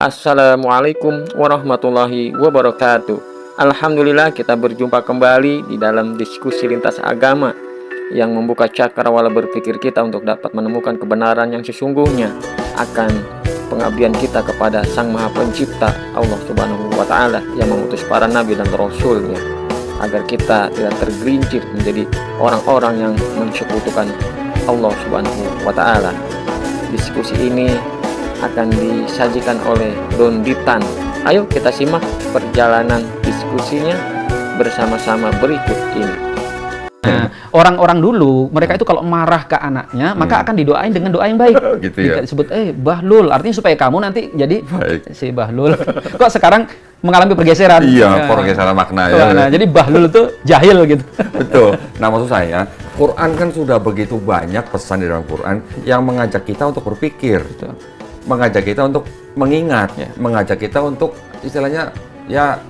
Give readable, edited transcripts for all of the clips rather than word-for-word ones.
Assalamualaikum warahmatullahi wabarakatuh. Alhamdulillah kita berjumpa kembali di dalam diskusi lintas agama yang membuka cakrawala berpikir kita untuk dapat menemukan kebenaran yang sesungguhnya akan pengabdian kita kepada Sang Maha Pencipta Allah Subhanahu wa Ta'ala yang mengutus para nabi dan rasulnya, agar kita tidak tergelincir menjadi orang-orang yang mensekutukan Allah Subhanahu wa Ta'ala. Diskusi ini akan disajikan oleh Don Ditan. Ayo kita simak perjalanan diskusinya bersama-sama berikut ini. Nah, orang-orang dulu mereka itu kalau marah ke anaknya maka akan didoain dengan doa yang baik. Gitu ya. Disebut Bahlul, artinya supaya kamu nanti jadi Baik. si Bahlul. Kok sekarang mengalami pergeseran? Iya, pergeseran makna ya. Nah, jadi Bahlul itu jahil gitu. Betul. Nah, maksud saya, Quran kan sudah begitu banyak pesan di dalam Quran yang mengajak kita untuk berpikir. Betul. Mengajak kita untuk mengingat, Ya. mengajak kita untuk istilahnya ya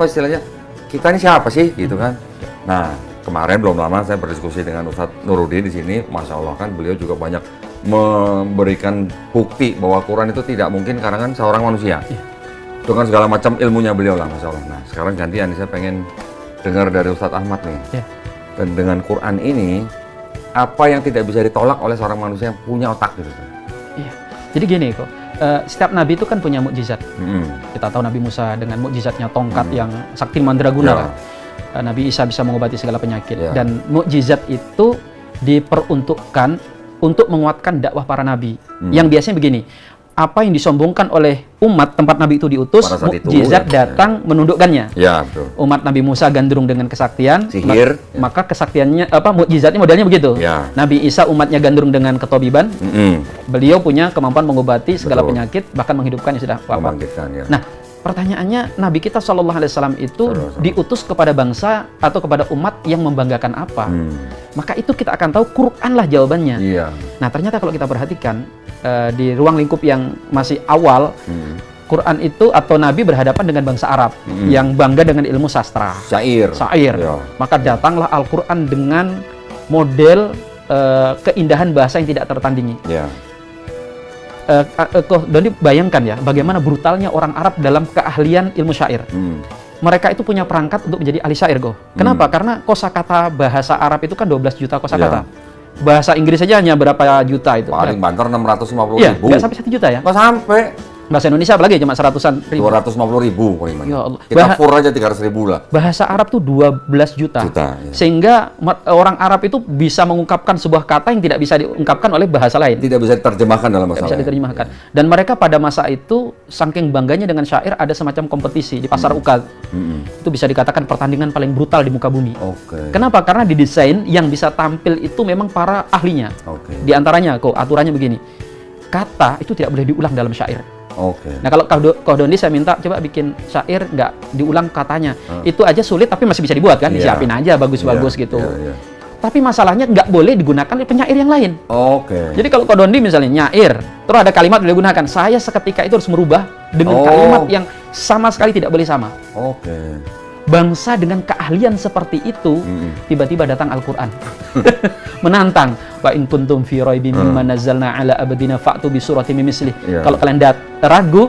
istilahnya kita ini siapa sih gitu kan. Nah, kemarin belum lama saya berdiskusi dengan Ustadz Nuruddin di sini, Masya Allah kan beliau juga banyak memberikan bukti bahwa Quran itu tidak mungkin karangan seorang manusia. Ya. Dengan segala macam ilmunya beliau lah, Masya Allah. Nah, sekarang gantian saya pengen dengar dari Ustadz Ahmad nih. Ya. Dan dengan Quran ini, apa yang tidak bisa ditolak oleh seorang manusia yang punya otak gitu. Iya. Jadi gini kok, setiap nabi itu kan punya mukjizat. Mm. Kita tahu Nabi Musa dengan mukjizatnya tongkat yang sakti mandraguna Ya. kan. Nabi Isa bisa mengobati segala penyakit. Ya. Dan mukjizat itu diperuntukkan untuk menguatkan dakwah para nabi. Yang biasanya begini, apa yang disombongkan oleh umat tempat Nabi itu diutus, Pada saat itu, mukjizat ya. datang menundukkannya. Ya, betul. Umat Nabi Musa gandrung dengan kesaktian, Sihir. maka kesaktiannya mukjizatnya modelnya begitu. Ya. Nabi Isa umatnya gandrung dengan ketobiban, Mm-mm. beliau punya kemampuan mengobati segala Betul. penyakit, bahkan menghidupkan yang sudah wafat. Membangkitkan ya. Nah, pertanyaannya, Nabi kita Shallallahu Alaihi Wasallam itu Sallallahu. diutus kepada bangsa atau kepada umat yang membanggakan apa? Maka itu kita akan tahu Quran lah jawabannya. Iya. Nah, ternyata kalau kita perhatikan di ruang lingkup yang masih awal, Quran itu atau Nabi berhadapan dengan bangsa Arab yang bangga dengan ilmu sastra, Syair. syair. Ya. Maka datanglah Al-Quran dengan model keindahan bahasa yang tidak tertandingi. Ya. Doni bayangkan ya, bagaimana brutalnya orang Arab dalam keahlian ilmu syair. Mereka itu punya perangkat untuk menjadi ahli syair, Kenapa? Karena kosakata bahasa Arab itu kan 12 juta kosakata. Bahasa Inggris saja hanya berapa juta itu. Paling banter 650 Iya, ribu. nggak sampai 1 juta ya. Nggak sampai. Bahasa Indonesia apalagi cuma seratusan ribu. 250 ribu paling banyak. Ya Allah. Kita fur aja 300 ribu lah. Bahasa Arab tuh 12 juta. Ya. Sehingga orang Arab itu bisa mengungkapkan sebuah kata yang tidak bisa diungkapkan oleh bahasa lain. Tidak bisa diterjemahkan dalam Tidak bahasa bisa lain. diterjemahkan. Dan mereka pada masa itu saking bangganya dengan syair, ada semacam kompetisi di pasar Ukaz. Itu bisa dikatakan pertandingan paling brutal di muka bumi. Oke. Kenapa? Karena didesain yang bisa tampil itu memang para ahlinya. Oke. Di antaranya aturannya begini. Kata itu tidak boleh diulang dalam syair. Oke. Nah, kalau Kau Doni saya minta coba bikin syair nggak diulang katanya. Itu aja sulit tapi masih bisa dibuat kan, Iya. disiapin aja bagus-bagus Iya, gitu. iya, iya. Tapi masalahnya nggak boleh digunakan oleh penyair yang lain. Oke. Jadi kalau Kau Doni misalnya nyair, terus ada kalimat boleh digunakan, saya seketika itu harus merubah dengan kalimat yang sama sekali tidak boleh sama. Oke. Bangsa dengan keahlian seperti itu, tiba-tiba datang Al-Quran. Menantang. Wa in kuntum fi raibin mimma nazzalna ala abdina fa'tu bi suratin min mislih. Iya. Kalau kalian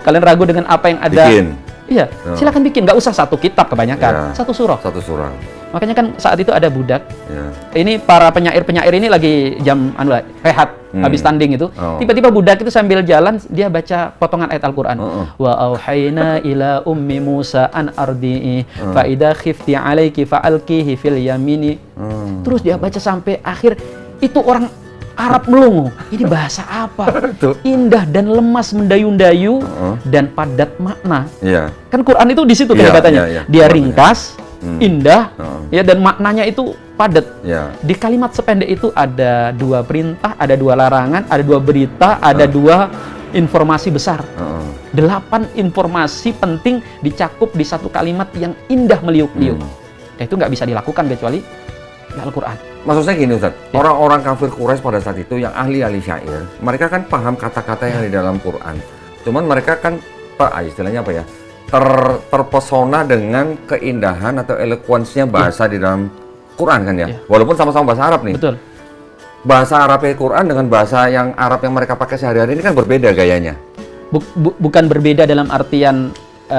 kalian ragu dengan apa yang ada. Bikin. Iya, silakan bikin. Nggak usah satu kitab kebanyakan, Iya. satu surah. Satu surah. Makanya kan saat itu ada budak. Ya. Ini para penyair-penyair ini lagi jam rehat, habis tanding itu. Oh. Tiba-tiba budak itu sambil jalan dia baca potongan ayat Al-Qur'an. Wa auhayna ila ummi Musa an ardi'i fa idza khifti 'alaiki fa'alqihi fil yamini. Terus dia baca sampai akhir. Itu orang Arab melongo. Ini bahasa apa? Indah dan lemas mendayu-dayu dan padat makna. Iya. Kan Quran itu di situ Iya, kehebatannya. iya, iya. Dia ringkas, indah, Iya. ya, dan maknanya itu padat. Iya. Di kalimat sependek itu ada 2 perintah, ada 2 larangan, ada 2 berita, ada 2 informasi besar. 8 informasi penting dicakup di satu kalimat yang indah meliuk-liuk. Dan itu nggak bisa dilakukan kecuali Al-Quran. Maksud saya gini Ustaz, orang-orang kafir Quraisy pada saat itu yang ahli-ahli syair, mereka kan paham kata-kata yang di dalam Quran. Cuman mereka kan, istilahnya apa ya, terpesona dengan keindahan atau eloquence-nya bahasa di dalam Quran kan ya. Walaupun sama-sama bahasa Arab nih. Betul. Bahasa Arab Quran dengan bahasa yang Arab yang mereka pakai sehari-hari ini kan berbeda gayanya. bukan berbeda dalam artian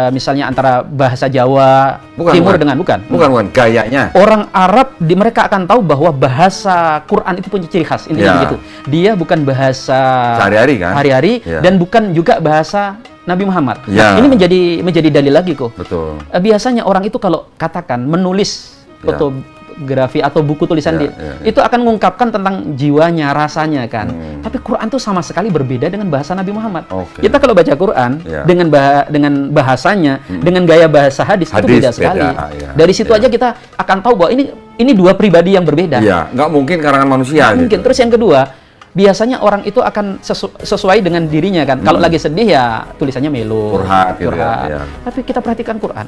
misalnya antara bahasa Jawa Timur dengan bukan gayanya. Orang Arab mereka akan tahu bahwa bahasa Quran itu punya ciri khas, intinya begitu. Dia bukan bahasa sehari-hari kan? Hari-hari dan bukan juga bahasa Nabi Muhammad. Nah, ini menjadi dalil lagi kok. Betul. Biasanya orang itu kalau katakan menulis fotografi atau buku tulisan itu akan mengungkapkan tentang jiwanya, rasanya kan. Tapi Quran tuh sama sekali berbeda dengan bahasa Nabi Muhammad. Kita kalau baca Quran dengan bahasanya, dengan gaya bahasa hadis itu beda sekali. Dari situ aja kita akan tahu bahwa ini dua pribadi yang berbeda. Iya, nggak mungkin karangan manusia. Nggak mungkin. Terus yang kedua, biasanya orang itu akan sesuai dengan dirinya kan. Kalau lagi sedih ya tulisannya melo, curhat. Tapi kita perhatikan Quran.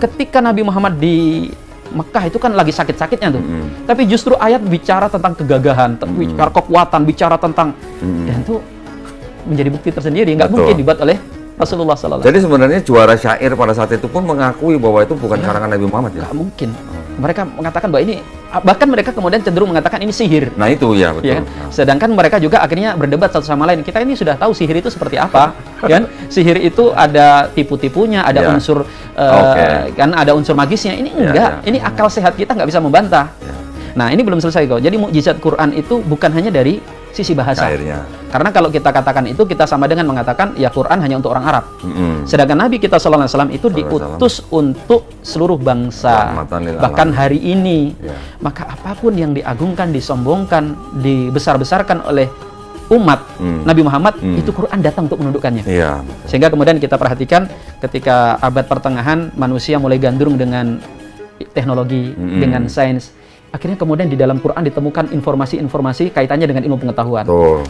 Ketika Nabi Muhammad di Mekah itu kan lagi sakit-sakitnya tuh. Tapi justru ayat bicara tentang kegagahan, bicara kekuatan, bicara tentang dan itu menjadi bukti tersendiri. Nggak mungkin dibuat oleh Rasulullah SAW. Jadi sebenarnya juara syair pada saat itu pun mengakui bahwa itu bukan karangan Nabi Muhammad ya? Nggak mungkin. Mereka mengatakan bahwa ini, bahkan mereka kemudian cenderung mengatakan ini sihir. Nah itu ya betul. Ya kan? Sedangkan mereka juga akhirnya berdebat satu sama lain. Kita ini sudah tahu sihir itu seperti apa, kan? Sihir itu ada tipu-tipunya, ada unsur kan, ada unsur magisnya. Ini enggak. Ini akal sehat kita nggak bisa membantah. Nah ini belum selesai kok. Jadi mukjizat Quran itu bukan hanya dari sisi bahasa. Karena kalau kita katakan itu, kita sama dengan mengatakan ya Quran hanya untuk orang Arab. Sedangkan Nabi kita SAW itu diutus untuk seluruh bangsa. Bahkan hari ini, maka apapun yang diagungkan, disombongkan, dibesar-besarkan oleh umat Nabi Muhammad, itu Quran datang untuk menundukkannya. Sehingga kemudian kita perhatikan ketika abad pertengahan manusia mulai gandrung dengan teknologi, dengan sains. Akhirnya kemudian di dalam Quran ditemukan informasi-informasi kaitannya dengan ilmu pengetahuan.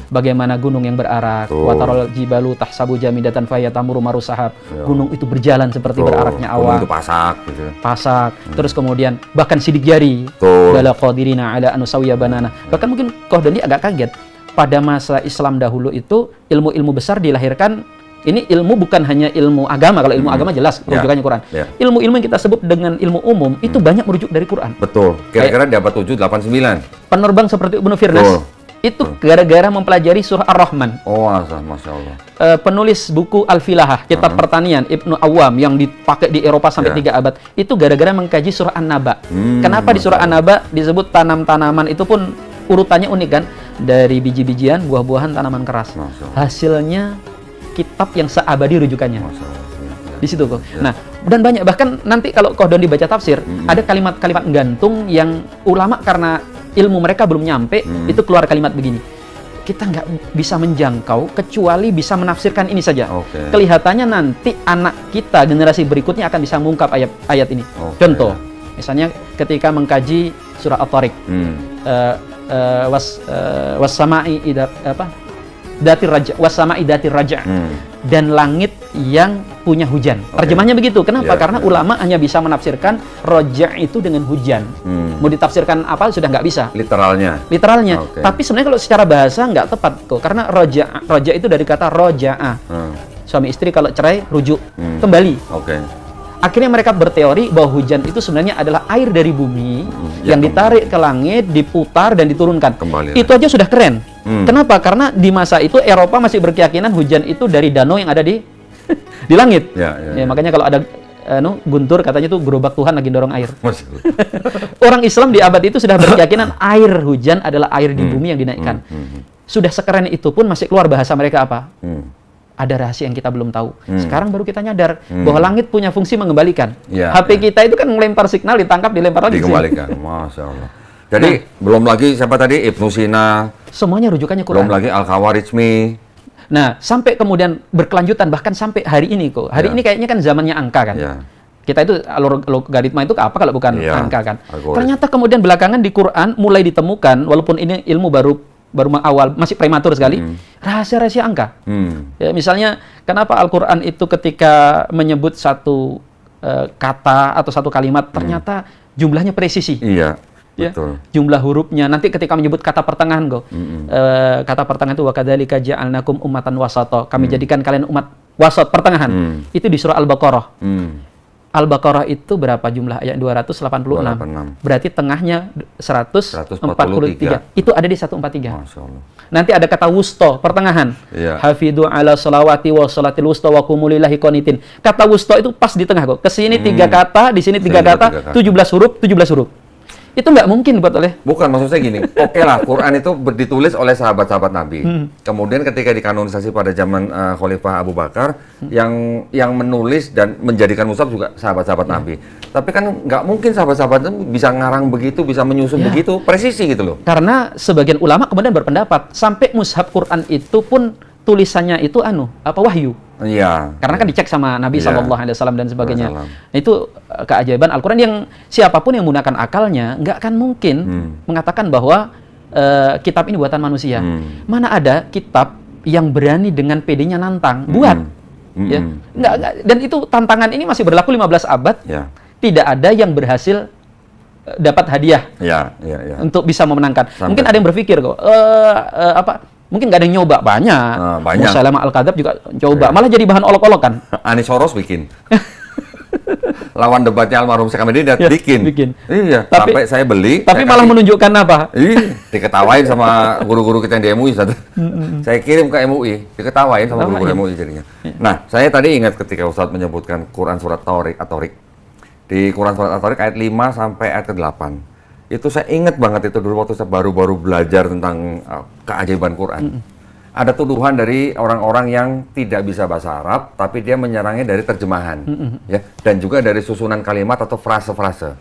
Bagaimana gunung yang berarak, watarol jibalu tahsabu jamidatan fayatamuru marusahab. Gunung itu berjalan seperti beraraknya awan. Gunung itu pasak gitu. Pasak. Terus kemudian bahkan sidik jari. Bala qadirina ala anusawiya banana. Bahkan mungkin Qahdani agak kaget. Pada masa Islam dahulu itu ilmu-ilmu besar dilahirkan. Ini ilmu bukan hanya ilmu agama. Kalau ilmu agama jelas rujukannya Quran. Ilmu-ilmu yang kita sebut dengan ilmu umum itu banyak merujuk dari Quran. Betul. Kira-kira di abad 7, 8, 9. Penerbang seperti Ibnu Firnas itu gara-gara mempelajari surah Ar-Rahman. Masya Allah. Penulis buku Al-Filahah, kitab pertanian, Ibnu Awam yang dipakai di Eropa sampai 3 abad. Itu gara-gara mengkaji surah An-Naba. Kenapa di surah An-Naba disebut tanam-tanaman itu pun urutannya unik kan? Dari biji-bijian, buah-buahan, tanaman keras. Hasilnya kitab yang seabadi rujukannya. Di situ kok. Nah, dan banyak, bahkan nanti kalau Qahdani dibaca tafsir, ada kalimat-kalimat gantung yang ulama karena ilmu mereka belum nyampe, itu keluar kalimat begini. Kita nggak bisa menjangkau kecuali bisa menafsirkan ini saja. Kelihatannya nanti anak kita, generasi berikutnya akan bisa mengungkap ayat ini. Contoh, misalnya ketika mengkaji surah At-Tariq, was-sama'i datir raja, was-sama'i datir raja, dan langit yang punya hujan. Terjemahnya begitu. Kenapa? Karena ulama hanya bisa menafsirkan roja itu dengan hujan. Mau ditafsirkan apa sudah nggak bisa. Literalnya. Tapi sebenarnya kalau secara bahasa nggak tepat kok. Karena roja itu dari kata roja'a. Suami istri kalau cerai rujuk kembali. Akhirnya mereka berteori bahwa hujan itu sebenarnya adalah air dari bumi yang ditarik ke langit, diputar dan diturunkan. Itu aja sudah keren. Kenapa? Karena di masa itu Eropa masih berkeyakinan hujan itu dari danau yang ada di di langit. Makanya kalau ada guntur katanya itu gerobak Tuhan lagi dorong air. Orang Islam di abad itu sudah berkeyakinan air hujan adalah air di bumi yang dinaikkan. Sudah sekeren itu pun masih keluar bahasa mereka apa? Ada rahasia yang kita belum tahu. Sekarang baru kita nyadar bahwa langit punya fungsi mengembalikan. HP kita itu kan melempar signal, ditangkap, dilempar lagi. Dikembalikan. Masya Allah. Jadi belum lagi siapa tadi? Ibnu Sina. Semuanya rujukannya Quran. Belum lagi Al-Khawarizmi. Nah, sampai kemudian berkelanjutan bahkan sampai hari ini kok. Hari ini kayaknya kan zamannya angka kan. Kita itu logaritma itu apa kalau bukan angka kan? Ternyata kemudian belakangan di Quran mulai ditemukan, walaupun ini ilmu baru awal, masih prematur sekali, rahasia-rahasia angka. Ya, misalnya, kenapa Al-Quran itu ketika menyebut satu kata atau satu kalimat, ternyata jumlahnya presisi. Betul. Jumlah hurufnya. Nanti ketika menyebut kata pertengahan, kata pertengahan itu wakadzalika ja'alnakum ummatan wasata. Kami jadikan kalian umat wasat, pertengahan. Itu di surah Al-Baqarah. Al-Baqarah itu berapa jumlah ayat? 286. 286. Berarti tengahnya 143. 143. Itu ada di 143. Masya Allah. Nanti ada kata wusto, pertengahan. Iya. Hafidhu ala sholawati wa sholatil wusto wa kumulillahi qanitin. Kata wusto itu pas di tengah kok. Kesini 3 kata, di sini 3 kata, 17 huruf, 17 huruf. Itu nggak mungkin buat oleh. Bukan, maksud saya gini, oke lah, Quran itu ditulis oleh sahabat-sahabat Nabi. Kemudian ketika dikanonisasi pada zaman Khalifah Abu Bakar, yang menulis dan menjadikan mushaf juga sahabat-sahabat Nabi. Tapi kan nggak mungkin sahabat-sahabat itu bisa ngarang begitu, bisa menyusun begitu, presisi gitu loh. Karena sebagian ulama kemudian berpendapat, sampai mushaf Quran itu pun tulisannya itu wahyu. Iya. Karena kan dicek sama Nabi Iya. SAW dan sebagainya. Wasallam. Nah, itu keajaiban Al-Quran yang siapapun yang menggunakan akalnya nggak akan mungkin mengatakan bahwa kitab ini buatan manusia. Mana ada kitab yang berani dengan PD-nya nantang buat, ya? Nggak, dan itu tantangan ini masih berlaku 15 abad. Ya. Tidak ada yang berhasil dapat hadiah Ya. untuk bisa memenangkan. Sampai Mungkin ada yang berpikir kok, mungkin nggak ada yang nyoba, banyak. Banyak. Musailamah Al-Kadzab juga coba, Ya. malah jadi bahan olok-olokan. Anies Soros bikin. Lawan debatnya almarhum Syekh Ahmad Didat Ya, bikin. Iya, Tapi- sampai saya beli. Tapi saya malah kasih. menunjukkan apa? Diketawain sama guru-guru kita yang di MUI. Saya kirim ke MUI, diketawain sama guru-guru MUI jadinya. Nah, saya tadi ingat ketika Ustadz menyebutkan Quran surat At-Tariq. Di Quran surat At-Tariq ayat 5 sampai ayat ke-8. Itu saya ingat banget itu dulu waktu saya baru-baru belajar tentang keajaiban Quran. Ada tuduhan dari orang-orang yang tidak bisa bahasa Arab, tapi dia menyerangnya dari terjemahan, ya, dan juga dari susunan kalimat atau frase-frase.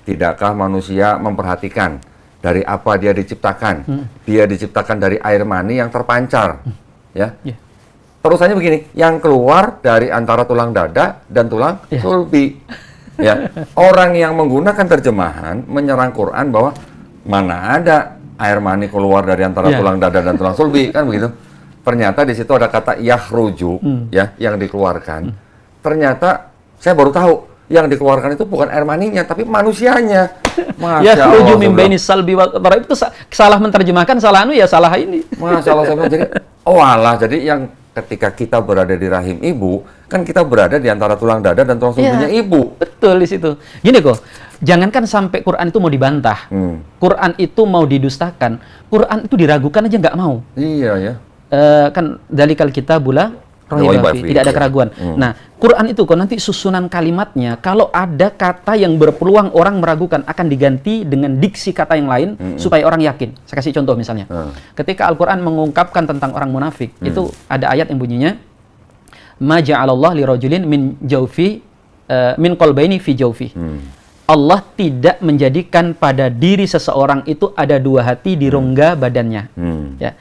Tidakkah manusia memperhatikan dari apa dia diciptakan? Dia diciptakan dari air mani yang terpancar, ya. Ya. Terusannya begini, yang keluar dari antara tulang dada dan tulang sulbi. Ya, orang yang menggunakan terjemahan menyerang Quran bahwa mana ada air mani keluar dari antara tulang dada dan tulang sulbi, kan begitu. Ternyata di situ ada kata yakhruju, ya, yang dikeluarkan. Ternyata saya baru tahu yang dikeluarkan itu bukan air maninya, tapi manusianya. Masya Yakhruju Allah, min saya bilang, baini salbi wa tarab, itu salah menerjemahkan, salah salah ini. Masya Allah, saya bilang, jadi, oh alah, jadi yang ketika kita berada di rahim ibu, kan kita berada di antara tulang dada dan tulang sulbinya ibu. Betul di situ. Gini kok, jangankan sampai Quran itu mau dibantah, Quran itu mau didustakan, Quran itu diragukan aja nggak mau. Iya ya. Kan dalikal kitabula Raiba fihi, fihi, tidak ada ya. keraguan. Nah, Quran itu kok nanti susunan kalimatnya, kalau ada kata yang berpeluang orang meragukan, akan diganti dengan diksi kata yang lain supaya orang yakin. Saya kasih contoh misalnya. Ketika Al-Quran mengungkapkan tentang orang munafik, itu ada ayat yang bunyinya, ma ja'alallah li rajulin min jawfi min qalbaini fi jawfi. Allah tidak menjadikan pada diri seseorang itu ada 2 hati di rongga badannya. Ya.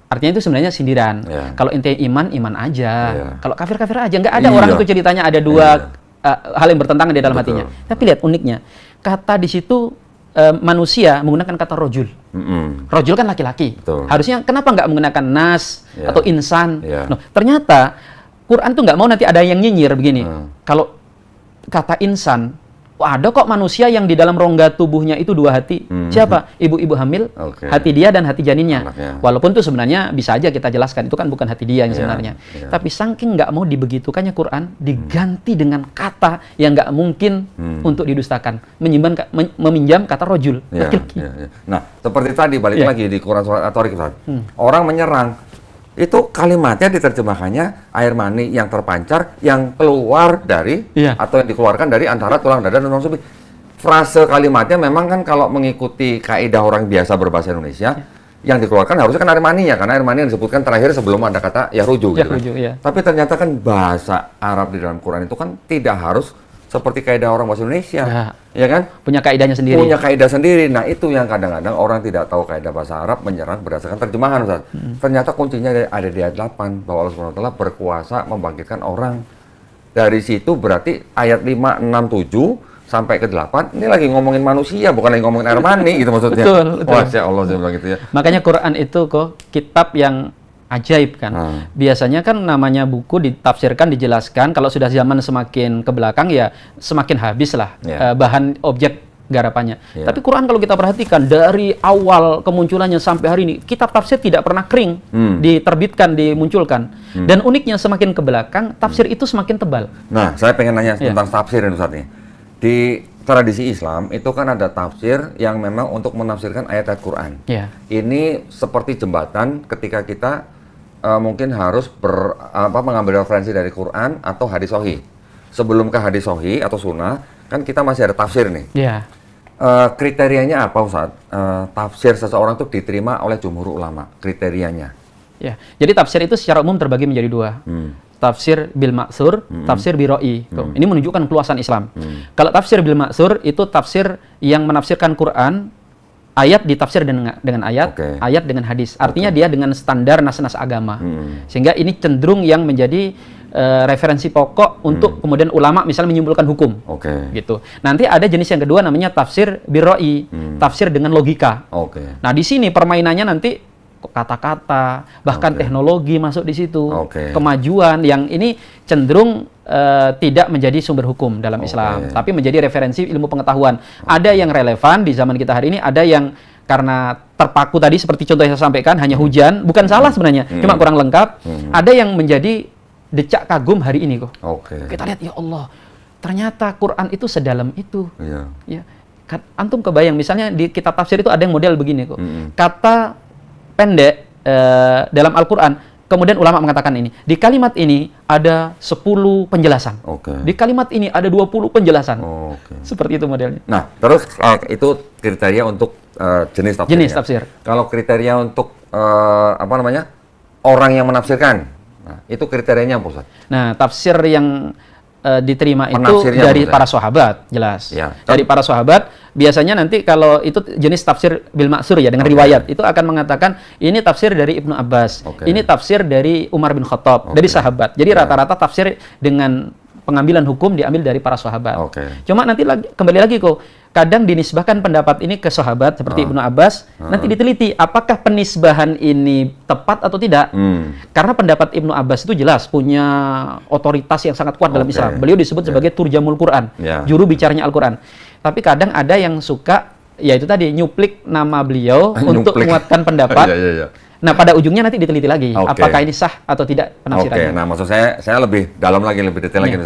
Artinya itu sebenarnya sindiran. Kalau ente iman aja. Kalau kafir aja. Nggak ada orang itu ceritanya ada 2 hal yang bertentangan di dalam hatinya. Tapi lihat uniknya, kata di situ manusia menggunakan kata rojul. Rojul kan laki-laki. Harusnya kenapa nggak menggunakan nas atau insan? No, ternyata Quran tuh nggak mau nanti ada yang nyinyir begini. Kalau kata insan, ada kok manusia yang di dalam rongga tubuhnya itu 2 hati. Siapa? Ibu-ibu hamil, hati dia dan hati janinnya. Anaknya. Walaupun itu sebenarnya bisa aja kita jelaskan, itu kan bukan hati dia yang sebenarnya. Tapi saking nggak mau dibegitukannya Quran, diganti dengan kata yang nggak mungkin untuk didustakan. Meminjam kata rojul. Laki-laki. Nah, seperti tadi, balik lagi di Quran surat At-Tariq, orang menyerang. Itu kalimatnya diterjemahkannya air mani yang terpancar, yang keluar dari, atau yang dikeluarkan dari antara tulang dada dan tulang sulbi. Frase kalimatnya memang kan kalau mengikuti kaidah orang biasa berbahasa Indonesia, yang dikeluarkan harusnya kan air maninya, karena air mani yang disebutkan terakhir sebelum ada kata yakhruju gitu kan. Tapi ternyata kan bahasa Arab di dalam Quran itu kan tidak harus seperti kaidah orang bahasa Indonesia, ya kan? Punya kaidahnya sendiri. Punya kaidah sendiri. Nah, itu yang kadang-kadang orang tidak tahu kaidah bahasa Arab menyerang berdasarkan terjemahan, Ustaz. Ternyata kuncinya ada di ayat 8 bahwa Allah Subhanahu wa taala berkuasa membangkitkan orang. Dari situ berarti ayat 5, 6, 7 sampai ke 8 ini lagi ngomongin manusia, bukan lagi ngomongin air mani gitu maksudnya. Betul. Masya Allah, saya bilang gitu ya. Makanya Quran itu kok kitab yang ajaib kan. Biasanya kan namanya buku ditafsirkan, dijelaskan. Kalau sudah zaman semakin ke belakang ya semakin habis lah bahan objek garapannya. Iya. Tapi Quran kalau kita perhatikan dari awal kemunculannya sampai hari ini, kitab tafsir tidak pernah kering, diterbitkan, dimunculkan. Dan uniknya semakin ke belakang, tafsir itu semakin tebal. Nah, saya pengen nanya Iya. tentang tafsir ini Ustaz nih. Di tradisi Islam itu kan ada tafsir yang memang untuk menafsirkan ayat-ayat Quran. Ya. Ini seperti jembatan ketika kita mungkin harus mengambil referensi dari Quran atau hadis sahih. Sebelum ke hadis sahih atau sunnah, kan kita masih ada tafsir nih. Ya. Kriterianya apa Ustaz? Tafsir seseorang itu diterima oleh jumhur ulama, kriterianya. Ya. Jadi tafsir itu secara umum terbagi menjadi dua. Tafsir bil ma'tsur, tafsir bi ra'i. Ini menunjukkan keluasan Islam. Kalau tafsir bil ma'tsur itu tafsir yang menafsirkan Quran, ayat ditafsir dengan ayat, ayat dengan hadis. Artinya dia dengan standar nas-nas agama. Sehingga ini cenderung yang menjadi referensi pokok untuk kemudian ulama misalnya menyimpulkan hukum. Gitu. Nanti ada jenis yang kedua namanya tafsir bi ra'i, tafsir dengan logika. Nah, di sini permainannya nanti kata-kata, bahkan teknologi masuk di situ, kemajuan yang ini cenderung tidak menjadi sumber hukum dalam Islam, tapi menjadi referensi ilmu pengetahuan. Ada yang relevan di zaman kita hari ini, ada yang karena terpaku tadi seperti contoh yang saya sampaikan, hanya hujan, bukan salah sebenarnya, cuma kurang lengkap. Ada yang menjadi decak kagum hari ini kok. Kita lihat, ya Allah, ternyata Quran itu sedalam itu. Ya. Antum kebayang, misalnya di kitab tafsir itu ada yang model begini kok. Kata pendek dalam Al-Quran, kemudian ulama mengatakan ini, di kalimat ini ada 10 penjelasan. Di kalimat ini ada 20 penjelasan. Seperti itu modelnya. Nah, terus itu kriteria untuk jenis tafsir. Jenis tafsir. Kalau kriteria untuk orang yang menafsirkan, nah, itu kriterianya apa Ustaz? Nah, tafsir yang diterima itu dari para sahabat, jelas. Dari para sahabat, biasanya nanti kalau itu jenis tafsir bil ma'tsur ya, dengan riwayat, itu akan mengatakan ini tafsir dari Ibnu Abbas, ini tafsir dari Umar bin Khattab, dari sahabat. Jadi rata-rata tafsir dengan pengambilan hukum diambil dari para sahabat. Cuma nanti kembali lagi kok, kadang dinisbahkan pendapat ini ke sahabat seperti Ibnu Abbas, nanti diteliti apakah penisbahan ini tepat atau tidak. Karena pendapat Ibnu Abbas itu jelas punya otoritas yang sangat kuat dalam Islam. Beliau disebut sebagai turjamul Quran, juru bicaranya Al-Quran. Tapi kadang ada yang suka, ya itu tadi, nyuplik nama beliau untuk menguatkan pendapat. Nah, pada ujungnya nanti diteliti lagi, apakah ini sah atau tidak penafsirannya. Nah, maksud saya lebih dalam lagi, lebih detail lagi.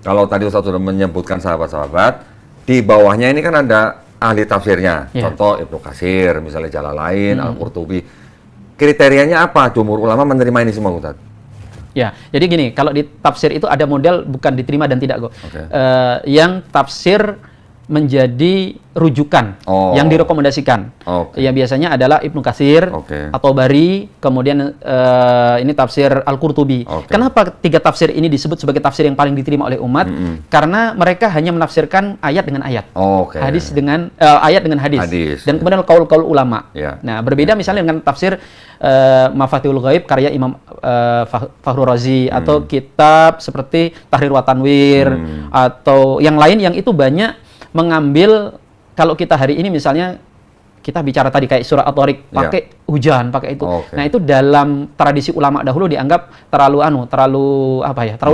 Kalau tadi Ustaz sudah menyebutkan sahabat-sahabat, di bawahnya ini kan ada ahli tafsirnya. Contoh Ibnu Katsir, misalnya Jalalain, Al-Qurtubi. Kriterianya apa? Jumhur ulama menerima ini semua, Ustaz? Ya, jadi gini, kalau di tafsir itu ada model bukan diterima dan tidak kok. Yang tafsir menjadi rujukan yang direkomendasikan. Yang biasanya adalah Ibnu Katsir, atau Bari, kemudian ini tafsir Al-Qurtubi. Kenapa tiga tafsir ini disebut sebagai tafsir yang paling diterima oleh umat? Karena mereka hanya menafsirkan ayat dengan ayat, hadis dengan ayat dengan hadis. Dan kemudian qaul-qaul ulama. Nah, berbeda misalnya dengan tafsir Mafatihul Ghaib karya Imam Fakhrur Razi, atau kitab seperti Tahrir wa Tanwir, atau yang lain yang itu banyak mengambil, kalau kita hari ini misalnya kita bicara tadi kayak surah At-Thariq pakai hujan, pakai itu. Nah, itu dalam tradisi ulama dahulu dianggap terlalu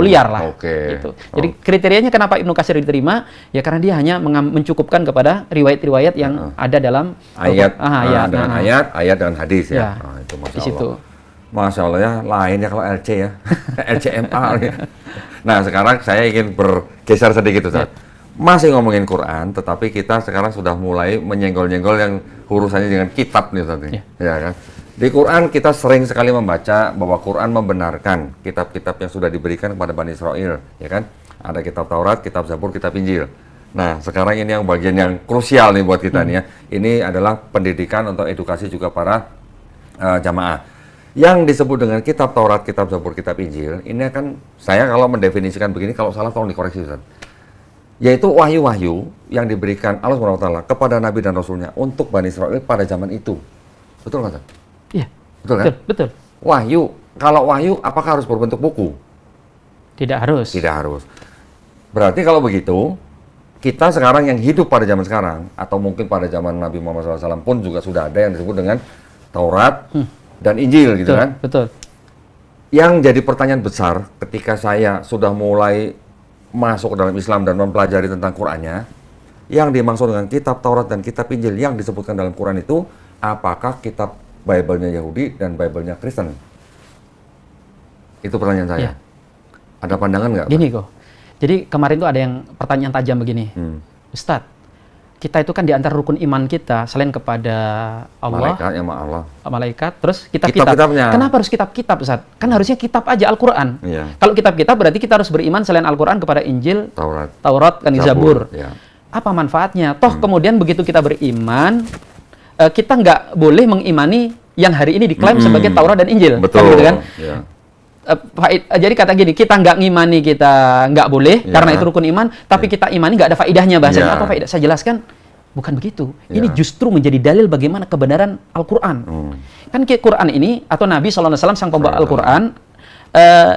liar lah. Gitu. Jadi kriterianya kenapa Ibnu Katsir diterima? Ya karena dia hanya mencukupkan kepada riwayat-riwayat yang ada dalam ayat dengan hadis ya. Itu di situ. Masya Allah ya, lainnya kalau LC ya. LCMA ya. Nah, sekarang saya ingin bergeser sedikit Ustaz. Masih ngomongin Quran, tetapi kita sekarang sudah mulai menyenggol-nyenggol yang urusannya dengan kitab nih Ustaz. Ya kan? Di Quran kita sering sekali membaca bahwa Quran membenarkan kitab-kitab yang sudah diberikan kepada Bani Israel, ya kan? Ada kitab Taurat, kitab Zabur, kitab Injil. Nah, sekarang ini yang bagian yang krusial nih buat kita nih ya. Ini adalah pendidikan untuk edukasi juga para jamaah. Yang disebut dengan kitab Taurat, kitab Zabur, kitab Injil, ini akan saya kalau mendefinisikan begini, kalau salah tolong dikoreksi Ustaz. Yaitu wahyu-wahyu yang diberikan Allah SWT kepada Nabi dan Rasulnya untuk Bani Israel pada zaman itu. Betul nggak, Ustaz? Iya. Betul kan? Betul. Wahyu. Kalau wahyu, apakah harus berbentuk buku? Tidak harus. Tidak harus. Berarti kalau begitu, kita sekarang yang hidup pada zaman sekarang, atau mungkin pada zaman Nabi Muhammad SAW pun juga sudah ada yang disebut dengan Taurat dan Injil, gitu kan? Betul. Yang jadi pertanyaan besar ketika saya sudah mulai masuk ke dalam Islam dan mempelajari tentang Qur'annya, yang dimaksud dengan kitab Taurat dan kitab Injil yang disebutkan dalam Quran itu, apakah kitab Bible-nya Yahudi dan Bible-nya Kristen? Itu pertanyaan saya. Ya. Ada pandangan nggak? Gini kok. Jadi kemarin tuh ada yang pertanyaan tajam begini. Ustadz, kita itu kan di antara rukun iman kita selain kepada Allah, Malaikat, ya Allah. malaikat, terus kitab-kitab. Kitab-kitabnya. Kenapa harus kitab-kitab, Ustaz? Kan harusnya kitab aja Al-Qur'an. Iya. Kalau kitab-kitab berarti kita harus beriman selain Al-Qur'an kepada Injil, Taurat, dan Zabur. Ya. Apa manfaatnya? Toh kemudian begitu kita beriman, kita nggak boleh mengimani yang hari ini diklaim sebagai Taurat dan Injil. Betul. Kan gitu kan? Ya. Jadi kata gini, kita nggak ngimani, kita nggak boleh Ya. karena itu rukun iman, tapi kita imani nggak ada faedahnya. Bahasanya Ya. apa faedah? Saya jelaskan, bukan begitu. Ya. Ini justru menjadi dalil bagaimana kebenaran Al-Quran. Kan Quran ini, atau Nabi SAW sang pembawa Al-Quran,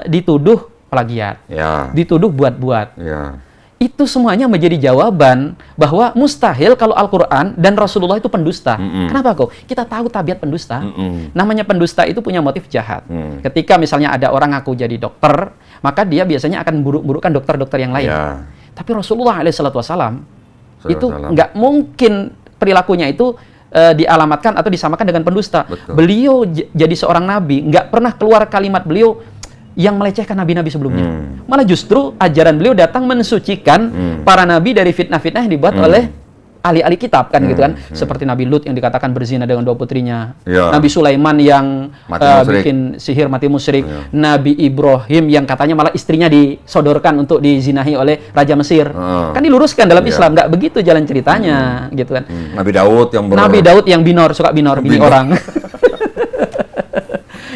dituduh plagiat, Ya. dituduh buat-buat. Ya. Itu semuanya menjadi jawaban bahwa mustahil kalau Al-Quran dan Rasulullah itu pendusta. Kenapa kok? Kita tahu tabiat pendusta. Namanya pendusta itu punya motif jahat. Ketika misalnya ada orang ngaku jadi dokter, maka dia biasanya akan buruk-burukkan dokter-dokter yang lain. Ya. Tapi Rasulullah SAW itu Salam. nggak mungkin perilakunya itu dialamatkan atau disamakan dengan pendusta. Betul. Beliau jadi seorang nabi, nggak pernah keluar kalimat beliau yang melecehkan nabi-nabi sebelumnya. Malah justru ajaran beliau datang mensucikan para nabi dari fitnah-fitnah yang dibuat oleh ahli-ahli kitab, kan gitu kan. Seperti Nabi Lut yang dikatakan berzina dengan 2 putrinya. Ya. Nabi Sulaiman yang Mati musyrik. bikin sihir mati musyrik. Ya. Nabi Ibrahim yang katanya malah istrinya disodorkan untuk dizinahi oleh Raja Mesir. Kan diluruskan dalam Ya. Islam, nggak begitu jalan ceritanya, gitu kan. Nabi Daud yang Nabi Daud yang binor, suka binor, bini Binor. orang.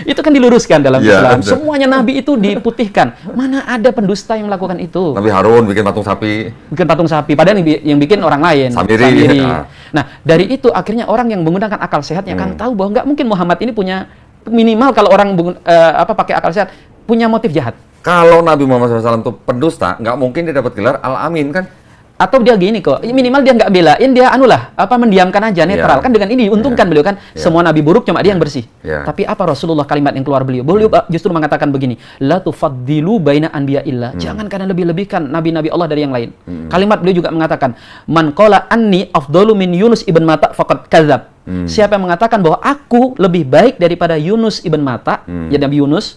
Itu kan diluruskan dalam Ya, Islam. ada. Semuanya Nabi itu diputihkan. Mana ada pendusta yang melakukan itu? Nabi Harun bikin patung sapi. Bikin patung sapi, padahal yang bikin orang lain. Samiri. Ah. Nah, dari itu akhirnya orang yang menggunakan akal sehatnya kan tahu bahwa nggak mungkin Muhammad ini punya, minimal kalau orang pakai akal sehat, punya motif jahat. Kalau Nabi Muhammad SAW itu pendusta, nggak mungkin dia dapat gelar Al-Amin kan? Atau dia gini kok, minimal dia nggak belain, dia mendiamkan aja, netral. Ya. Kan dengan ini diuntungkan beliau kan. Ya. Semua nabi buruk cuma dia yang bersih. Ya. Tapi apa Rasulullah kalimat yang keluar beliau? Beliau justru mengatakan begini, la tufaddilu baina anbiya'illah. Jangan kalian lebih-lebihkan nabi-nabi Allah dari yang lain. Kalimat beliau juga mengatakan, man qala anni afdalu min Yunus ibn Matta faqad kadzab. Siapa yang mengatakan bahwa aku lebih baik daripada Yunus ibn Matta, ya Nabi Yunus,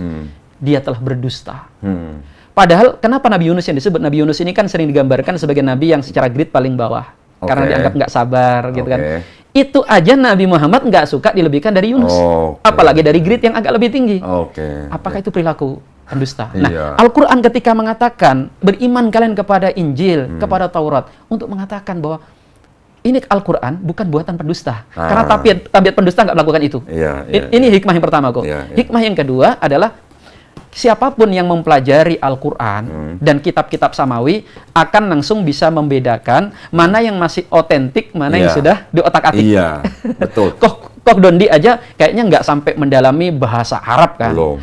dia telah berdusta. Padahal kenapa Nabi Yunus yang disebut Nabi Yunus ini kan sering digambarkan sebagai nabi yang secara grade paling bawah. Karena dianggap nggak sabar gitu kan. Itu aja Nabi Muhammad nggak suka dilebihkan dari Yunus. Apalagi dari grade yang agak lebih tinggi. Apakah itu perilaku pendusta? Nah, Al-Quran ketika mengatakan beriman kalian kepada Injil, kepada Taurat, untuk mengatakan bahwa ini Al-Quran bukan buatan pendusta. Karena tabiat pendusta nggak melakukan itu. Ini hikmah yang pertama kok. Hikmah yang kedua adalah siapapun yang mempelajari Al-Quran dan kitab-kitab samawi akan langsung bisa membedakan mana yang masih otentik, mana yang sudah diotak-atik. Iya, betul. Kok Dondi aja kayaknya nggak sampai mendalami bahasa Arab kan. Belum.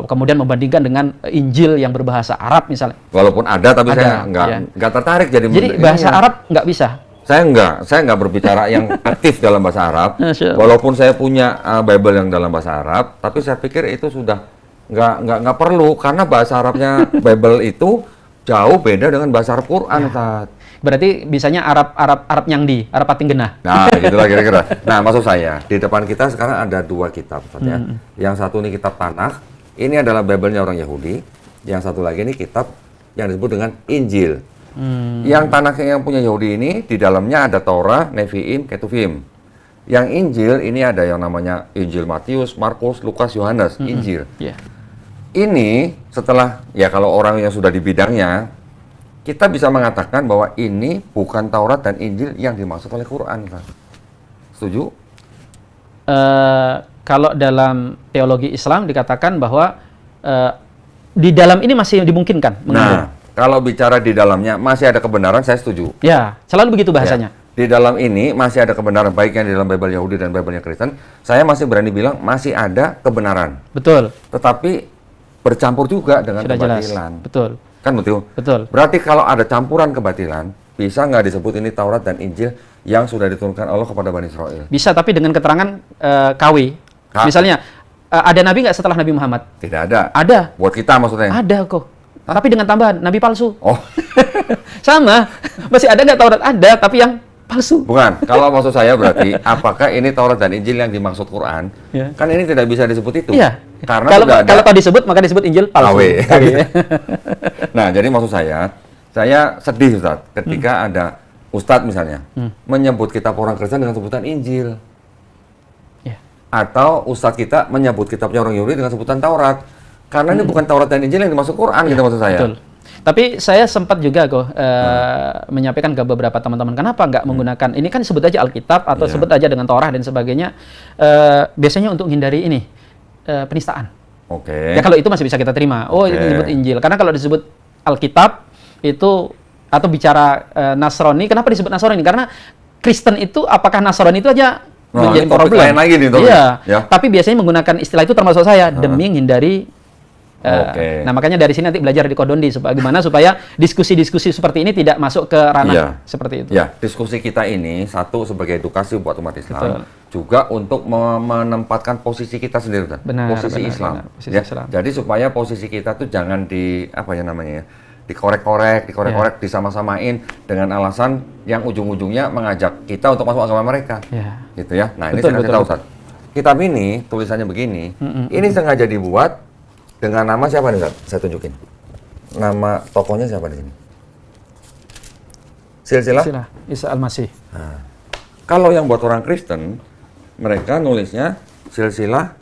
Kemudian membandingkan dengan Injil yang berbahasa Arab misalnya. Walaupun ada, tapi saya nggak tertarik jadi bahasa Arab nggak bisa. Saya nggak berbicara yang aktif dalam bahasa Arab. Walaupun saya punya Bible yang dalam bahasa Arab, tapi saya pikir itu sudah nggak perlu, karena bahasa Arabnya Bible itu jauh beda dengan bahasa Arab Quran. Berarti bisanya Arab Nyangdi, Arab Pating Genah. Nah, gitulah kira-kira. Nah, maksud saya di depan kita sekarang ada 2 kitab, ya. Yang satu ini kitab Tanakh, ini adalah Bible-nya orang Yahudi. Yang satu lagi ini kitab yang disebut dengan Injil. Yang Tanakh yang punya Yahudi ini di dalamnya ada Torah, Nevi'im, Ketuvim. Yang Injil ini ada yang namanya Injil Matius, Markus, Lukas, Yohanes. Injil. Ini setelah, ya kalau orang yang sudah di bidangnya, kita bisa mengatakan bahwa ini bukan Taurat dan Injil yang dimaksud oleh Quran, kan? Setuju? Kalau dalam teologi Islam dikatakan bahwa di dalam ini masih dimungkinkan. Nah, kalau bicara di dalamnya masih ada kebenaran, saya setuju. Ya, selalu begitu bahasanya. Di dalam ini masih ada kebenaran, baik yang di dalam Bible Yahudi dan Bible-nya Kristen. Saya masih berani bilang masih ada kebenaran. Betul. Tetapi bercampur juga dengan sudah kebatilan. Jelas. Betul. Kan betul? Betul. Berarti kalau ada campuran kebatilan, bisa nggak disebut ini Taurat dan Injil yang sudah diturunkan Allah kepada Bani Israel? Bisa, tapi dengan keterangan KW. Misalnya, ada nabi nggak setelah Nabi Muhammad? Tidak ada. Ada. Buat kita maksudnya? Ada kok. Tapi dengan tambahan, nabi palsu. Oh. Sama. Masih ada nggak Taurat? Ada, tapi yang palsu. Bukan. Kalau maksud saya berarti, apakah ini Taurat dan Injil yang dimaksud Quran? Ya. Kan ini tidak bisa disebut itu. Iya. Karena Kalau sudah ada kalau disebut maka disebut Injil palsu. KW. KW. Nah, jadi maksud saya sedih Ustaz, ketika ada Ustadz misalnya menyebut kitab orang Kristen dengan sebutan Injil. Ya. Atau Ustadz kita menyebut kitabnya orang Yahudi dengan sebutan Taurat. Karena ini bukan Taurat dan Injil yang dimaksud Quran, gitu maksud saya. Betul. Tapi saya sempat juga menyampaikan ke beberapa teman-teman, kenapa nggak menggunakan, ini kan sebut aja Alkitab atau sebut aja dengan Torah dan sebagainya, biasanya untuk menghindari ini, penistaan. Oke. Ya kalau itu masih bisa kita terima, ini disebut Injil. Karena kalau disebut Alkitab, itu, atau bicara Nasrani, kenapa disebut Nasrani? Karena Kristen itu, apakah Nasrani itu aja menjadi ini topik problem? lain lagi nih, Iya, ya. tapi biasanya menggunakan istilah itu termasuk saya, demi menghindari. Nah makanya dari sini nanti belajar di Kodondi bagaimana supaya diskusi-diskusi seperti ini tidak masuk ke ranah seperti itu. Ya, diskusi kita ini satu sebagai edukasi buat umat Islam, Betul. juga untuk menempatkan posisi kita sendiri, posisi Islam. Posisi Ya. Islam. Jadi supaya posisi kita tuh jangan dikorek-korek, disama-samain dengan alasan yang ujung-ujungnya mengajak kita untuk masuk agama mereka. Ya. Gitu ya. Nah, ini Betul, saya kasih tahu, Ustaz. Kitab ini tulisannya begini. Ini sengaja dibuat dengan nama siapa nih, Ustaz? Saya tunjukin. Nama tokohnya siapa di sini? Silsilah Isa Al-Masih. Nah, kalau yang buat orang Kristen, mereka nulisnya silsilah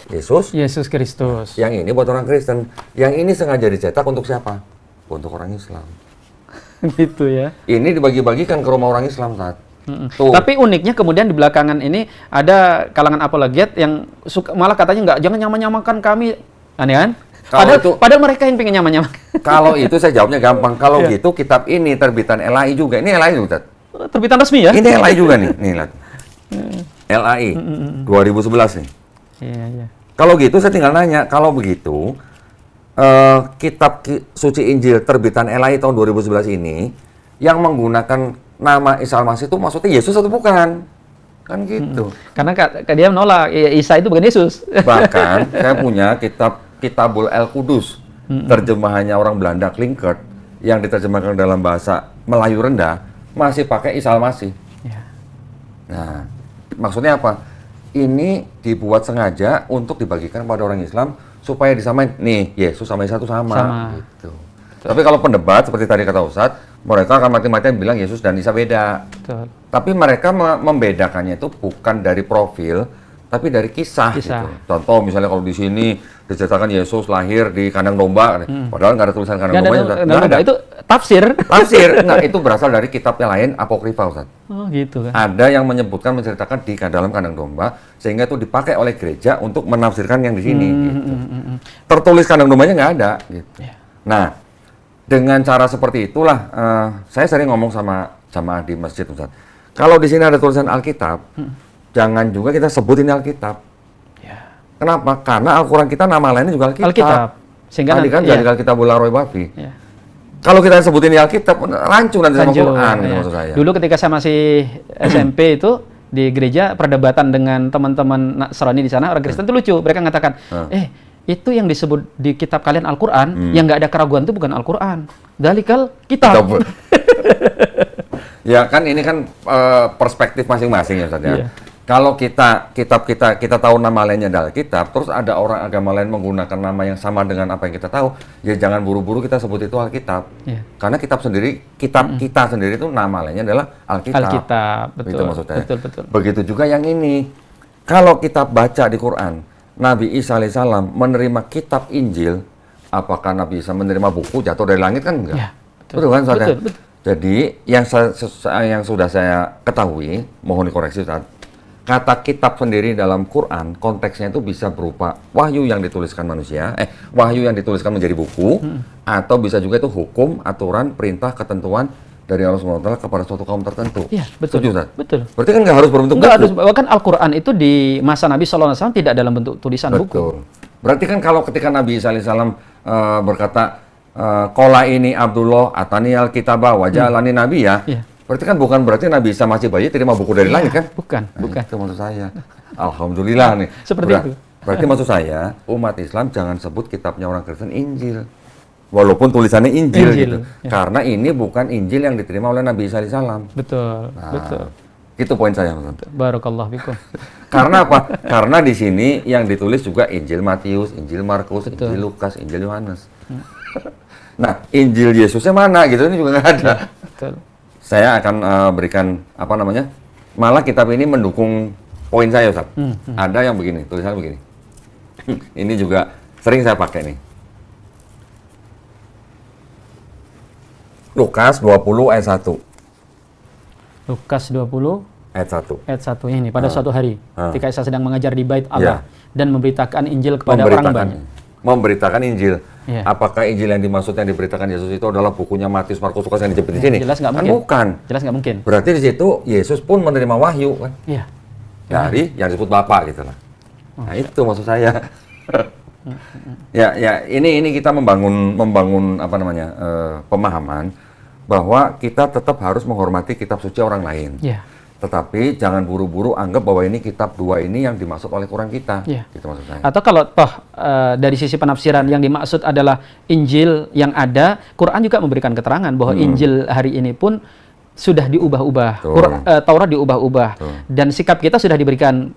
Yesus Kristus. Yang ini buat orang Kristen. Yang ini sengaja dicetak untuk siapa? Untuk orang Islam. Gitu ya. Ini dibagi-bagikan ke rumah orang Islam, Ustaz. Tuh. Tapi uniknya kemudian di belakangan ini ada kalangan apologet yang malah katanya jangan nyamakan kami, aneh kan? Padahal mereka yang pengen nyaman. Kalau itu saya jawabnya gampang. Kalau gitu kitab ini terbitan LAI juga. Ini LAI juga, Ustaz. Terbitan resmi ya? Ini LAI juga nih, lihat. LAI 2011 nih. Iya. Kalau gitu saya tinggal nanya, kalau begitu kitab suci Injil terbitan LAI tahun 2011 ini yang menggunakan nama Isa Al-Masih itu maksudnya Yesus atau bukan? Kan gitu. Karena dia menolak, Isa itu bukan Yesus. Bahkan saya punya Kitabul El-Qudus, terjemahannya orang Belanda Klinkert, yang diterjemahkan dalam bahasa Melayu rendah, masih pakai Isa Al-Masih. Ya. Nah, maksudnya apa? Ini dibuat sengaja untuk dibagikan pada orang Islam supaya disamain. Nih, Yesus sama Isa itu sama. Gitu. Tapi kalau pendebat seperti tadi kata Ustadz, mereka akan mati-matian bilang Yesus dan Isa beda. Betul. Tapi mereka membedakannya itu bukan dari profil, tapi dari kisah. Gitu. Contoh misalnya kalau di sini diceritakan Yesus lahir di kandang domba, padahal nggak ada tulisan kandang domba. Nggak ada. Itu tafsir. Nah, itu berasal dari kitab yang lain, apokrifa, Ustaz. Oh gitu kan. Ada yang menceritakan di dalam kandang domba, sehingga itu dipakai oleh gereja untuk menafsirkan yang di sini. Gitu. Tertulis kandang dombanya nggak ada. Gitu. Nah, dengan cara seperti itulah, saya sering ngomong sama jamaah di masjid, Ustaz. Kalau di sini ada tulisan Alkitab, jangan juga kita sebut ini Alkitab. Ya. Kenapa? Karena Al-Quran kita nama lainnya juga Alkitab. Sehingga tadi kan jadi Alkitabul Arwah Bafi. Ya. Kalau kita sebutin ini Alkitab, rancu nanti sama Quran, gitu maksud saya. Dulu ketika saya masih SMP itu, di gereja, perdebatan dengan teman-teman Nasrani di sana, orang Kristen itu lucu. Mereka mengatakan, itu yang disebut di kitab kalian Al-Quran, yang nggak ada keraguan itu bukan Al-Quran. Dalikal kitab. Ya kan ini kan perspektif masing-masing ya Ustaz ya. Yeah. Kalau kita tahu nama lainnya adalah kitab, terus ada orang agama lain menggunakan nama yang sama dengan apa yang kita tahu, ya jangan buru-buru kita sebut itu Alkitab. Yeah. Karena kitab kita sendiri itu nama lainnya adalah Alkitab. Alkitab, betul. Itu maksudnya. Betul. Begitu juga yang ini. Kalau kita baca di Quran, Nabi Isa alaihissalam menerima kitab Injil, apakah Nabi Isa menerima buku jatuh dari langit kan enggak? Ya, betul kan Ustaz? Betul. Jadi yang sudah saya ketahui, mohon dikoreksi Ustaz, kata kitab sendiri dalam Quran konteksnya itu bisa berupa wahyu yang dituliskan manusia, wahyu yang dituliskan menjadi buku, atau bisa juga itu hukum, aturan, perintah, ketentuan dari Allah SWT kepada suatu kaum tertentu. Iya, betul. Setuju, Ustaz? Betul. Berarti kan nggak harus berbentuk buku. Bahkan Al-Quran itu di masa Nabi SAW tidak dalam bentuk tulisan buku. Berarti kan kalau ketika Nabi Isa alaihissalam berkata, Kola ini Abdullah ataniyal kitabah wajalani nabi ya. Berarti kan bukan berarti Nabi Isa masih bayi terima buku dari langit kan? Bukan. Itu maksud saya. Alhamdulillah nih. Seperti itu. Berarti maksud saya, umat Islam jangan sebut kitabnya orang Kristen Injil. walaupun tulisannya Injil, Injil, gitu. ya. Karena ini bukan Injil yang diterima oleh Nabi Isa alaihissalam. Betul, Nah, betul. Itu poin saya, Ustaz. Barakallahu fikum. Karena apa? Karena di sini yang ditulis juga Injil Matius, Injil Markus, Betul. Injil Lukas, Injil Yohanes. Nah, Injil Yesusnya mana gitu, ini juga nggak ada. Betul. Saya akan berikan apa namanya? Malah kitab ini mendukung poin saya, Ustaz. Ada yang begini, tulisannya begini. Ini juga sering saya pakai nih. Lukas 20 ayat 1. Lukas 20 Ayat 1. ayat 1 ini, pada suatu hari ketika Isa sedang mengajar di bait Allah Ya. dan memberitakan Injil kepada orang banyak. Memberitakan Injil. Ya. Apakah Injil yang dimaksud yang diberitakan Yesus itu adalah bukunya Matius, Markus, Lukas yang dijepit di sini? Jelas nggak Kan mungkin. bukan. Jelas nggak mungkin. Berarti di situ Yesus pun menerima wahyu kan Iya. dari yang disebut Bapa gitu lah. Nah, itu maksud saya. ya ini kita membangun apa namanya? Pemahaman bahwa kita tetap harus menghormati kitab suci orang lain. Iya. Tetapi jangan buru-buru anggap bahwa ini kitab 2 ini yang dimaksud oleh Quran kita. Iya. Gitu maksud saya. Atau kalau toh dari sisi penafsiran yang dimaksud adalah Injil yang ada, Quran juga memberikan keterangan bahwa Injil hari ini pun sudah diubah-ubah, Betul. Taurat diubah-ubah, Betul. dan sikap kita sudah diberikan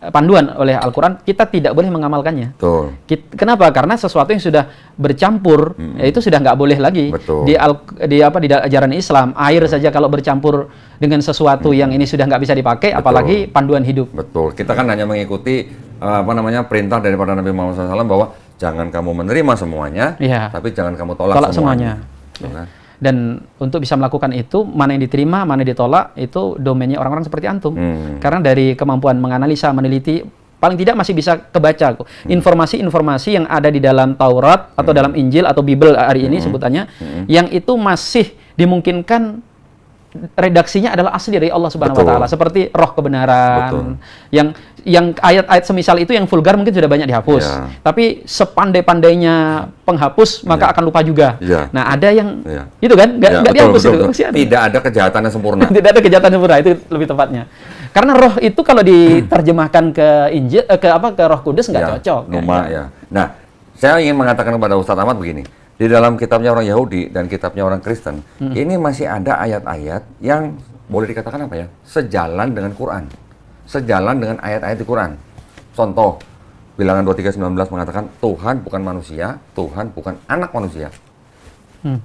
panduan oleh Al-Quran, kita tidak boleh mengamalkannya. Betul. Kenapa? Karena sesuatu yang sudah bercampur, itu sudah nggak boleh lagi. Betul. Di ajaran Islam, air saja kalau bercampur dengan sesuatu yang ini sudah nggak bisa dipakai, Betul. apalagi panduan hidup. Betul. Kita kan hanya mengikuti apa namanya perintah daripada Nabi Muhammad SAW bahwa jangan kamu menerima semuanya, Iya. tapi jangan kamu tolak semuanya. Betul kan? Dan untuk bisa melakukan itu, mana yang diterima, mana yang ditolak, itu domainnya orang-orang seperti antum. Karena dari kemampuan menganalisa, meneliti, paling tidak masih bisa kebaca kok. Informasi-informasi yang ada di dalam Taurat atau dalam Injil atau Bible hari ini sebutannya, yang itu masih dimungkinkan redaksinya adalah asli dari Allah Subhanahu wa Betul. taala, seperti roh kebenaran. Betul. Yang ayat-ayat semisal itu yang vulgar mungkin sudah banyak dihapus. Ya. Tapi sepandai-pandainya penghapus maka akan lupa juga. Ya. Nah, ada yang Ya. itu kan nggak Ya, dihapus betul, itu. betul. Masih ada. Tidak ada kejahatan yang sempurna. Tidak ada kejahatan sempurna, itu lebih tepatnya. Karena roh itu kalau diterjemahkan ke Injil ke Roh Kudus nggak Ya, cocok. Numa ya. Nah, saya ingin mengatakan kepada Ustadz Ahmad begini. Di dalam kitabnya orang Yahudi dan kitabnya orang Kristen, ini masih ada ayat-ayat yang boleh dikatakan apa ya? Sejalan dengan Quran. Sejalan dengan ayat-ayat di Quran. Contoh, Bilangan 23:19 mengatakan Tuhan bukan manusia, Tuhan bukan anak manusia.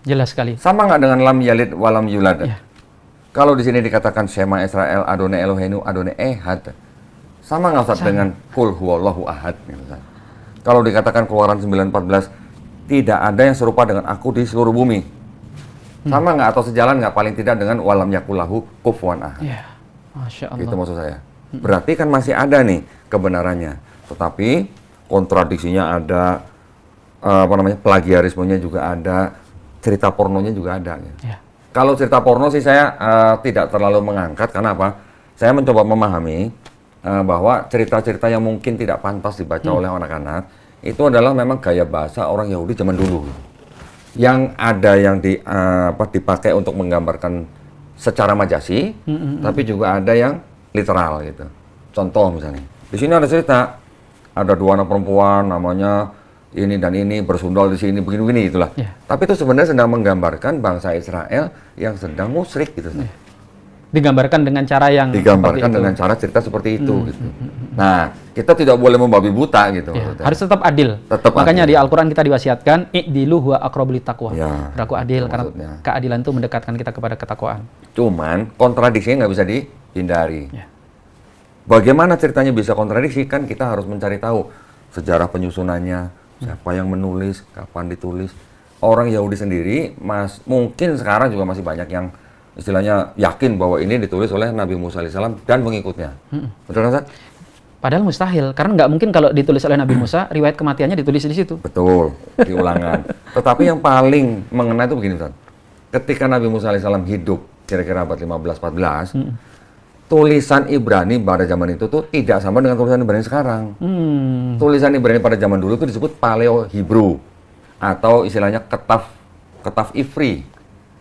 Jelas sekali. Sama nggak dengan lam yalid walam yulad? Iya. Kalau di sini dikatakan Shema Israel Adonai Eloheinu Adonai Ehad, sama nggak Ustaz dengan Kul huwallahu ahad? Gitu, Ustaz. Kalau dikatakan Keluaran 9:14, tidak ada yang serupa dengan aku di seluruh bumi. Sama nggak atau sejalan nggak paling tidak dengan walam yakulahu kufuwan ahad? Ya, Masya Allah. Gitu maksud saya. Berarti kan masih ada nih kebenarannya. Tetapi kontradiksinya ada, apa namanya, plagiarismenya juga ada, cerita pornonya juga ada. Gitu. Ya. Kalau cerita porno sih saya tidak terlalu mengangkat, karena apa? Saya mencoba memahami bahwa cerita-cerita yang mungkin tidak pantas dibaca oleh anak-anak itu adalah memang gaya bahasa orang Yahudi zaman dulu. Yang ada yang dipakai untuk menggambarkan secara majasi, tapi juga ada yang literal gitu. Contoh misalnya, di sini ada cerita, ada 2 anak perempuan namanya ini dan ini bersundal di sini begini-begini itulah. Ya. Tapi itu sebenarnya sedang menggambarkan bangsa Israel yang sedang musyrik gitu. Digambarkan dengan cara yang Digambarkan seperti itu. dengan cara cerita seperti itu gitu. Nah, kita tidak boleh membabi buta gitu. Ya, maksudnya. harus tetap adil. Tetap Makanya adil. di Al-Quran kita diwasiatkan i'dilu huwa aqrabu littaqwa. Ya, Berlaku adil itu karena maksudnya. keadilan itu mendekatkan kita kepada ketakwaan. Cuman kontradiksinya nggak bisa dihindari. Ya. Bagaimana ceritanya bisa kontradiksi? Kan kita harus mencari tahu sejarah penyusunannya, siapa yang menulis, kapan ditulis. Orang Yahudi sendiri, mungkin sekarang juga masih banyak yang istilahnya yakin bahwa ini ditulis oleh Nabi Musa alaihissalam dan pengikutnya. Betul kan, Ustaz? Padahal mustahil, karena nggak mungkin kalau ditulis oleh Nabi Musa, riwayat kematiannya ditulis di situ. Betul, di ulangan. Tetapi yang paling mengena itu begini, Ustaz. Ketika Nabi Musa alaihissalam hidup, kira-kira abad 15-14, tulisan Ibrani pada zaman itu tuh tidak sama dengan tulisan Ibrani sekarang. Tulisan Ibrani pada zaman dulu itu disebut Paleo Hebrew atau istilahnya ketaf Ivri.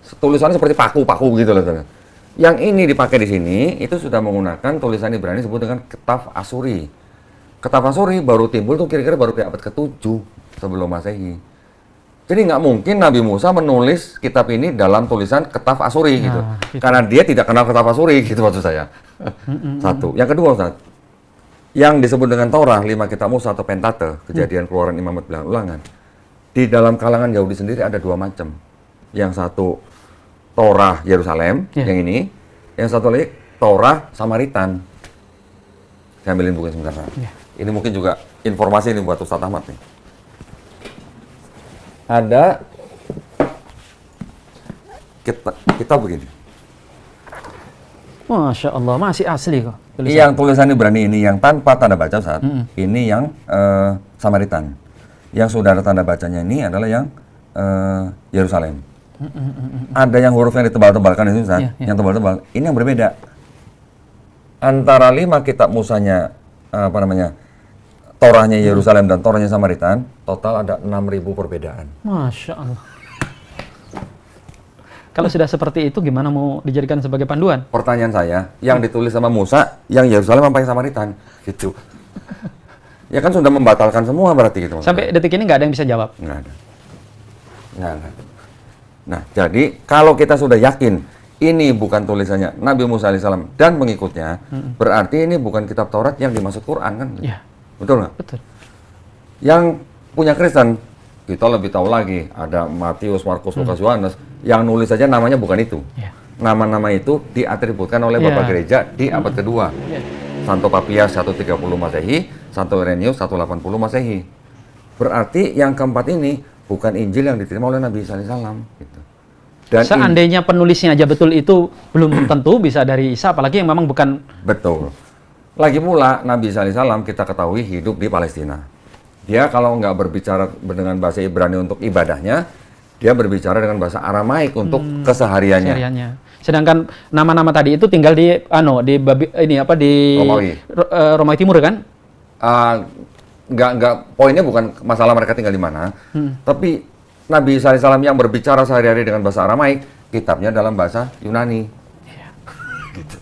Tulisannya seperti paku-paku gitu loh. Yang ini dipakai di sini itu sudah menggunakan tulisan Ibrani disebut dengan ketaf Asuri. Ketaf Asuri baru timbul tuh kira-kira baru di abad ke-7 sebelum Masehi. Jadi nggak mungkin Nabi Musa menulis kitab ini dalam tulisan Kitab Asyuri gitu. gitu. Karena dia tidak kenal Kitab Asyuri gitu maksud saya. Satu. Yang kedua Ustaz, yang disebut dengan Torah, 5 kitab Musa atau Pentateuch, Kejadian, Keluaran, Imamat, Bilangan, Ulangan. Di dalam kalangan Yahudi sendiri ada 2 macam. Yang satu Torah Yerusalem, yang ini. Yang satu lagi Torah Samaritan. Saya ambilin bukunya sebentar. Ini mungkin juga informasi ini buat Ustaz Ahmad nih. Ada kita begini. Masya Allah, masih asli kok. Yang tulisan Ibrani ini yang tanpa tanda baca saat ini yang Samaritan. Yang sudah ada tanda bacanya ini adalah yang Yerusalem. Ada yang huruf yang ditebal-tebalkan itu Ustaz, yang tebal-tebal. Ini yang berbeda. Antara 5 kitab Musanya Torahnya Yerusalem dan Torahnya Samaritan, total ada 6.000 perbedaan. Masya Allah. Kalau sudah seperti itu, gimana mau dijadikan sebagai panduan? Pertanyaan saya, yang ditulis sama Musa, yang Yerusalem apa yang Samaritan? Gitu. Ya kan sudah membatalkan semua berarti gitu. Sampai detik ini nggak ada yang bisa jawab? Nggak ada. Nggak ada. Nah, jadi kalau kita sudah yakin ini bukan tulisannya Nabi Musa alaihissalam dan pengikutnya, berarti ini bukan kitab Taurat yang dimaksud Quran kan? Iya. Betul nggak? Betul. Yang punya Kristen, kita lebih tahu lagi. Ada Matius, Markus, Lukas, Yohanes. Yang nulis saja namanya bukan itu. Nama-nama itu diatributkan oleh Bapak Gereja di abad kedua. Santo Papias 130 Masehi, Santo Irenaeus 180 Masehi. Berarti yang keempat ini bukan Injil yang diterima oleh Nabi Isa alaihissalam. Gitu. Dan seandainya penulisnya aja betul itu, belum tentu bisa dari Isa, apalagi yang memang bukan. Betul. Lagi pula, Nabi Isa alaihissalam kita ketahui hidup di Palestina. Dia kalau nggak berbicara dengan bahasa Ibrani untuk ibadahnya, dia berbicara dengan bahasa Aramaik untuk kesehariannya. Sedangkan nama-nama tadi itu tinggal di Romawi. Romawi Timur kan? Nggak, poinnya bukan masalah mereka tinggal di mana, tapi Nabi Isa alaihissalam yang berbicara sehari-hari dengan bahasa Aramaik, kitabnya dalam bahasa Yunani. Gitu.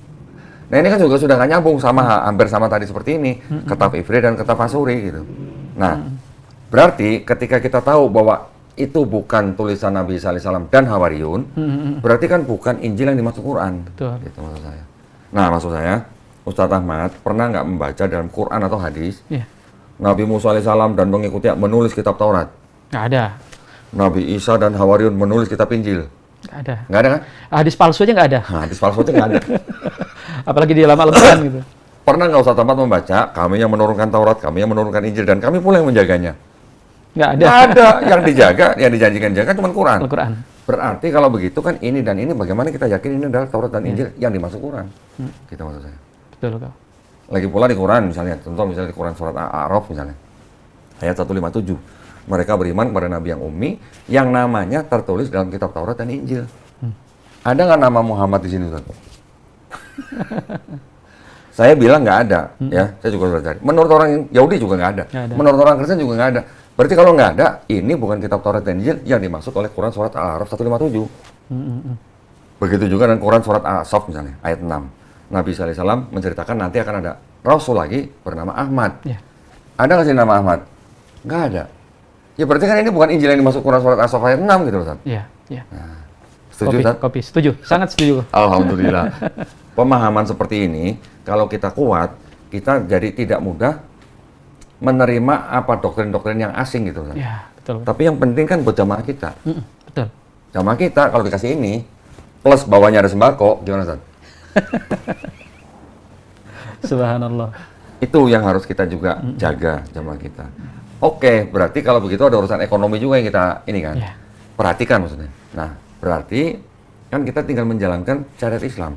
Nah ini kan juga sudah nggak nyambung sama hampir sama tadi seperti ini, Kitab Ivri dan Kitab Asyuri gitu. Nah, berarti ketika kita tahu bahwa itu bukan tulisan Nabi Isa alaihissalam dan Hawariyun, berarti kan bukan Injil yang dimaksud Quran. Betul. Gitu maksud saya. Nah maksud saya, Ustadz Ahmad pernah nggak membaca dalam Quran atau hadis Nabi Musa alaihissalam dan pengikutnya menulis kitab Taurat? Nggak ada. Nabi Isa dan Hawariyun menulis kitab Injil? Nggak ada. Nggak ada kan? Hadis palsu aja nggak ada. Hadis palsu aja nggak ada. Apalagi di dalam Al-Quran gitu. Pernah nggak Ustadz Ahmad membaca, kami yang menurunkan Taurat, kami yang menurunkan Injil, dan kami pula yang menjaganya? Nggak ada. Nggak ada. Yang dijaga, yang dijanjikan jaga cuma Quran. Al-Quran. Berarti kalau begitu kan ini dan ini, bagaimana kita yakin ini adalah Taurat dan Injil yang dimaksud Quran? Gitu maksud saya. Betul kok. Lagi pula di Quran misalnya, contoh misalnya di Quran surat Al-A'raf misalnya, ayat 157. Mereka beriman kepada Nabi yang ummi, yang namanya tertulis dalam kitab Taurat dan Injil. Ada nggak nama Muhammad di sini, Ustaz? Saya bilang nggak ada, ya. Saya juga sudah cari. Menurut orang Yahudi juga nggak ada. Menurut orang Kristen juga nggak ada. Berarti kalau nggak ada, ini bukan kitab Taurat dan Injil yang dimaksud oleh Quran surat Al-A'raf 157. Begitu juga dengan Quran surat Al-Asaf misalnya, ayat 6. Nabi Isa alaihissalam menceritakan nanti akan ada Rasul lagi bernama Ahmad. Ada nggak sih nama Ahmad? Nggak ada. Ya berarti kan ini bukan Injil yang dimaksud Quran surat Al-Asaf ayat 6 gitu loh, Ustaz. Iya, iya. Nah, setuju, Ustaz? Kopi, setuju. Sangat setuju. Alhamdulillah. Pemahaman seperti ini, kalau kita kuat, kita jadi tidak mudah menerima apa doktrin-doktrin yang asing gitu, Ustaz. Iya, betul. Tapi yang penting kan buat jamaah kita. Betul. Jamaah kita kalau dikasih ini, plus bawahnya ada sembako, gimana, Ustaz? Subhanallah. Itu yang harus kita juga jaga jamaah kita. Oke, berarti kalau begitu ada urusan ekonomi juga yang kita ini kan. Perhatikan maksudnya. Nah, berarti kan kita tinggal menjalankan syariat Islam.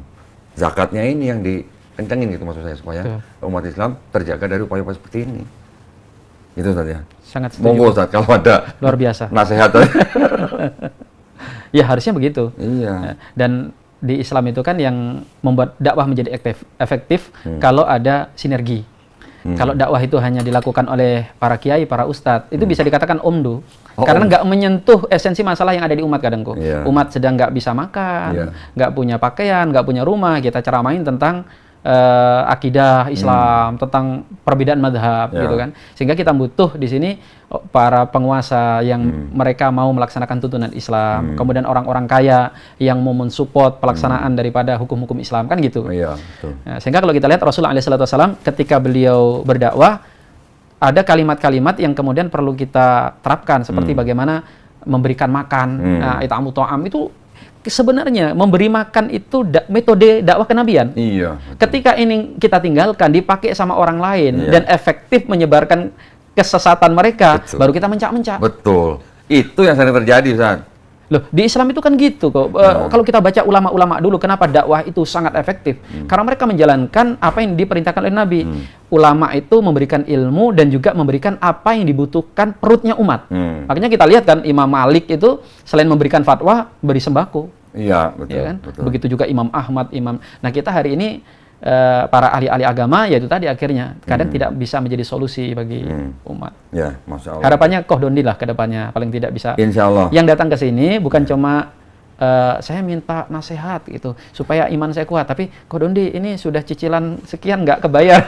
Zakatnya ini yang dikencengin gitu maksud saya supaya umat Islam terjaga dari upaya-upaya seperti ini. Itu Ustaz ya. Sangat setuju. Monggo Ustaz kalau ada luar biasa nasihat. Ya harusnya begitu. Iya. Dan di Islam itu kan yang membuat dakwah menjadi efektif kalau ada sinergi. Kalau dakwah itu hanya dilakukan oleh para kiai, para ustadz, itu bisa dikatakan omdo. Karena nggak menyentuh esensi masalah yang ada di umat kadang kok. Umat sedang nggak bisa makan, nggak punya pakaian, nggak punya rumah, kita ceramain tentang akidah Islam, tentang perbedaan madhab, Ya. gitu kan. Sehingga kita butuh di sini para penguasa yang mereka mau melaksanakan tuntunan Islam, kemudian orang-orang kaya yang mau mensupport pelaksanaan daripada hukum-hukum Islam, kan gitu. Iya, betul. Nah, sehingga kalau kita lihat Rasulullah SAW ketika beliau berdakwah, ada kalimat-kalimat yang kemudian perlu kita terapkan, seperti bagaimana memberikan makan, it'amu ta'am itu sebenarnya memberi makan itu metode dakwah kenabian. Iya. Ketika ini kita tinggalkan, dipakai sama orang lain Iya. dan efektif menyebarkan kesesatan mereka, Betul. baru kita mencak-mencak. Betul. Itu yang sering terjadi, Ustaz. Loh, di Islam itu kan gitu kok. Kalau kita baca ulama-ulama dulu, kenapa dakwah itu sangat efektif? Karena mereka menjalankan apa yang diperintahkan oleh Nabi. Ulama itu memberikan ilmu dan juga memberikan apa yang dibutuhkan perutnya umat. Makanya kita lihat kan Imam Malik itu selain memberikan fatwa, beri sembako. Iya, betul. Ya kan? Betul. Begitu juga Imam Ahmad, Nah, kita hari ini para ahli-ahli agama, yaitu tadi akhirnya kadang tidak bisa menjadi solusi bagi umat. Ya, Masya Allah. Harapannya Kohdondi lah ke depannya, paling tidak bisa. Insya Allah. Yang datang ke sini bukan cuma saya minta nasihat gitu supaya iman saya kuat, tapi Kohdondi ini sudah cicilan sekian nggak kebayar.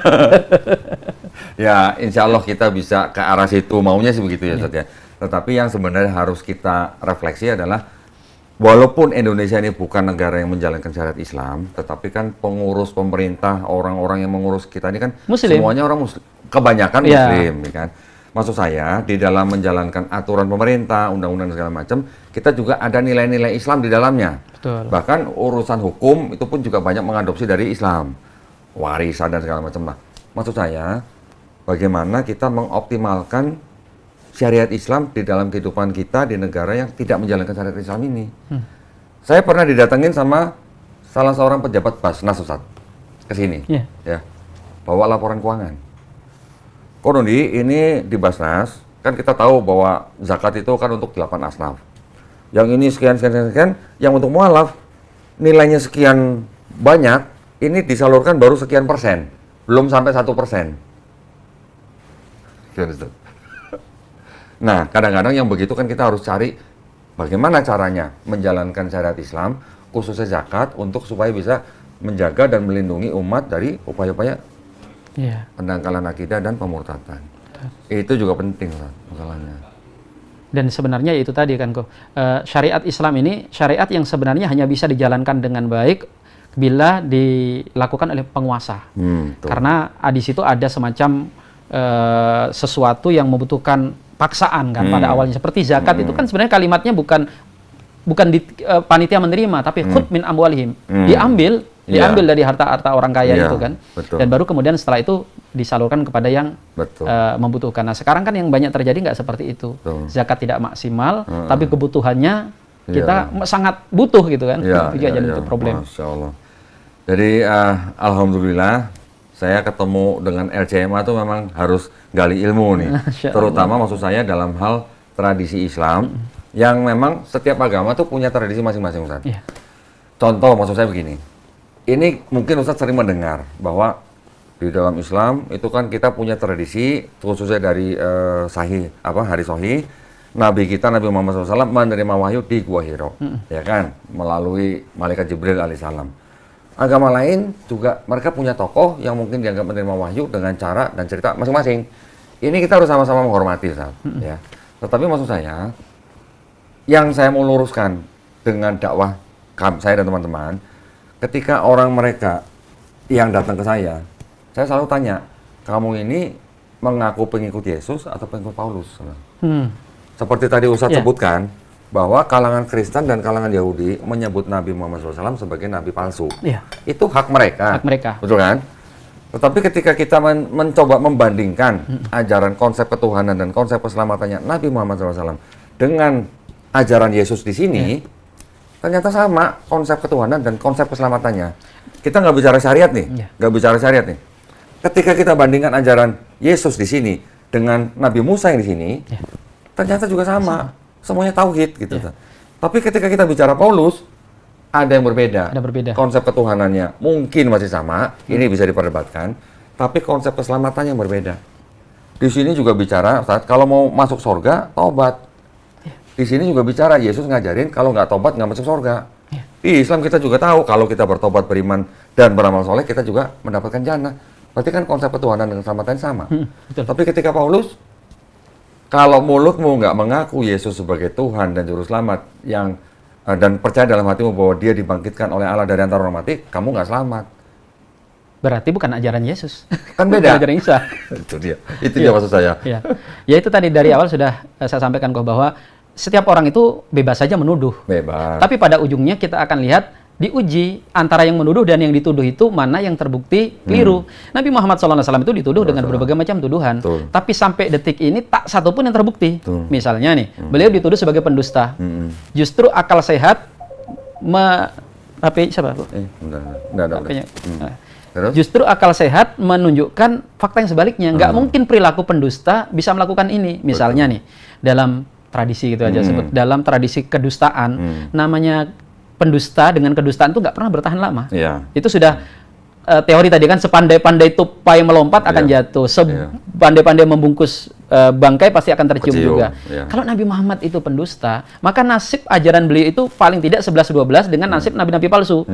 Ya, insya Allah kita bisa ke arah situ. Maunya sih begitu ya, Ustaz ya. Tetapi yang sebenarnya harus kita refleksi adalah walaupun Indonesia ini bukan negara yang menjalankan syariat Islam, tetapi kan pengurus pemerintah, orang-orang yang mengurus kita ini kan Muslim. semuanya orang Muslim, kebanyakan Ya. Muslim, ya kan? Maksud saya di dalam menjalankan aturan pemerintah, undang-undang segala macam, kita juga ada nilai-nilai Islam di dalamnya. Betul. Bahkan urusan hukum itu pun juga banyak mengadopsi dari Islam, warisan dan segala macam lah. Maksud saya, bagaimana kita mengoptimalkan syariat Islam di dalam kehidupan kita di negara yang tidak menjalankan syariat Islam ini. Saya pernah didatengin sama salah seorang pejabat Basnas, Ustaz, ke sini. Iya. Ya. Bawa laporan keuangan. Kohdondi, ini di Basnas, kan kita tahu bahwa zakat itu kan untuk 8 asnaf. Yang ini sekian, yang untuk mualaf, nilainya sekian banyak, ini disalurkan baru sekian persen. Belum sampai 1%. Sekian, Ustaz. Nah, kadang-kadang yang begitu kan kita harus cari bagaimana caranya menjalankan syariat Islam, khususnya zakat, untuk supaya bisa menjaga dan melindungi umat dari upaya-upaya Iya. pendangkalan akidah dan pemurtadan. Itu juga penting, Ustaz, masalahnya. Dan sebenarnya itu tadi kan kok, syariat Islam ini syariat yang sebenarnya hanya bisa dijalankan dengan baik bila dilakukan oleh penguasa. Tuh. Karena di situ ada semacam sesuatu yang membutuhkan paksaan kan pada awalnya, seperti zakat itu kan sebenarnya kalimatnya bukan di panitia menerima, tapi khudh min amwalihim, diambil dari harta-harta orang kaya itu kan. Betul. Dan baru kemudian setelah itu disalurkan kepada yang Betul. membutuhkan. Nah, sekarang kan yang banyak terjadi nggak seperti itu. Betul. Zakat tidak maksimal, tapi kebutuhannya kita Iya. sangat butuh gitu kan. Ya, Itu juga jadi itu problem. Masya Allah. Jadi alhamdulillah saya ketemu dengan LCMA tuh memang harus gali ilmu nih. Masya Terutama maksud saya dalam hal tradisi Islam yang memang setiap agama tuh punya tradisi masing-masing, Ustaz. Iya. Contoh maksud saya begini. Ini mungkin Ustaz sering mendengar bahwa di dalam Islam itu kan kita punya tradisi khususnya dari hari Sahih, Nabi kita Nabi Muhammad SAW menerima wahyu di Gua Hiro, ya kan, melalui malaikat Jibril alaihissalam. Agama lain juga mereka punya tokoh yang mungkin dianggap menerima wahyu dengan cara dan cerita masing-masing. Ini kita harus sama-sama menghormati, Ustaz, ya. Tetapi maksud saya, yang saya mau luruskan dengan dakwah saya dan teman-teman, ketika orang mereka yang datang ke saya selalu tanya, kamu ini mengaku pengikut Yesus atau pengikut Paulus? Seperti tadi Ustaz sebutkan, bahwa kalangan Kristen dan kalangan Yahudi menyebut Nabi Muhammad SAW sebagai Nabi palsu. Iya. Itu hak mereka. Hak mereka. Betul kan? Tetapi ketika kita mencoba membandingkan ajaran konsep ketuhanan dan konsep keselamatannya Nabi Muhammad SAW dengan ajaran Yesus di sini, ternyata sama konsep ketuhanan dan konsep keselamatannya. Kita nggak bicara syariat nih, nggak bicara syariat nih. Ketika kita bandingkan ajaran Yesus di sini dengan Nabi Musa yang di sini, ternyata juga sama. Semuanya tauhid gitu. Tapi ketika kita bicara Paulus, ada yang berbeda. Ada berbeda. Konsep ketuhanannya mungkin masih sama, ini bisa diperdebatkan, tapi konsep keselamatannya yang berbeda. Di sini juga bicara, Ustaz, kalau mau masuk surga, tobat. Di sini juga bicara, Yesus ngajarin kalau nggak tobat nggak masuk surga. Di Di Islam kita juga tahu kalau kita bertobat, beriman, dan beramal soleh, kita juga mendapatkan jannah. Berarti kan konsep ketuhanan dan keselamatan sama. Betul. Tapi ketika Paulus, kalau mulutmu nggak mengaku Yesus sebagai Tuhan dan Juru Selamat dan percaya dalam hatimu bahwa Dia dibangkitkan oleh Allah dari antara orang mati, kamu nggak selamat. Berarti bukan ajaran Yesus. Kan beda. Ajaran Isa. Itu dia maksud saya. Ya. Ya itu tadi dari awal sudah saya sampaikan kok bahwa setiap orang itu bebas saja menuduh. Bebas. Tapi pada ujungnya kita akan lihat diuji antara yang menuduh dan yang dituduh itu mana yang terbukti keliru. Nabi Muhammad SAW itu dituduh dengan berbagai macam tuduhan. Betul. Tapi sampai detik ini tak satu pun yang terbukti. Betul. Misalnya nih, beliau dituduh sebagai pendusta. Justru akal sehat siapa? Enggak. Terus? Justru akal sehat menunjukkan fakta yang sebaliknya. Nggak mungkin perilaku pendusta bisa melakukan ini. Misalnya nih, dalam tradisi gitu aja sebut, dalam tradisi kedustaan, namanya pendusta dengan kedustaan itu nggak pernah bertahan lama. Iya. Itu sudah teori tadi kan, sepandai-pandai tupai melompat akan jatuh, sepandai-pandai membungkus bangkai pasti akan tercium juga. Kalau Nabi Muhammad itu pendusta, maka nasib ajaran beliau itu paling tidak 11-12 dengan nasib nabi-nabi palsu.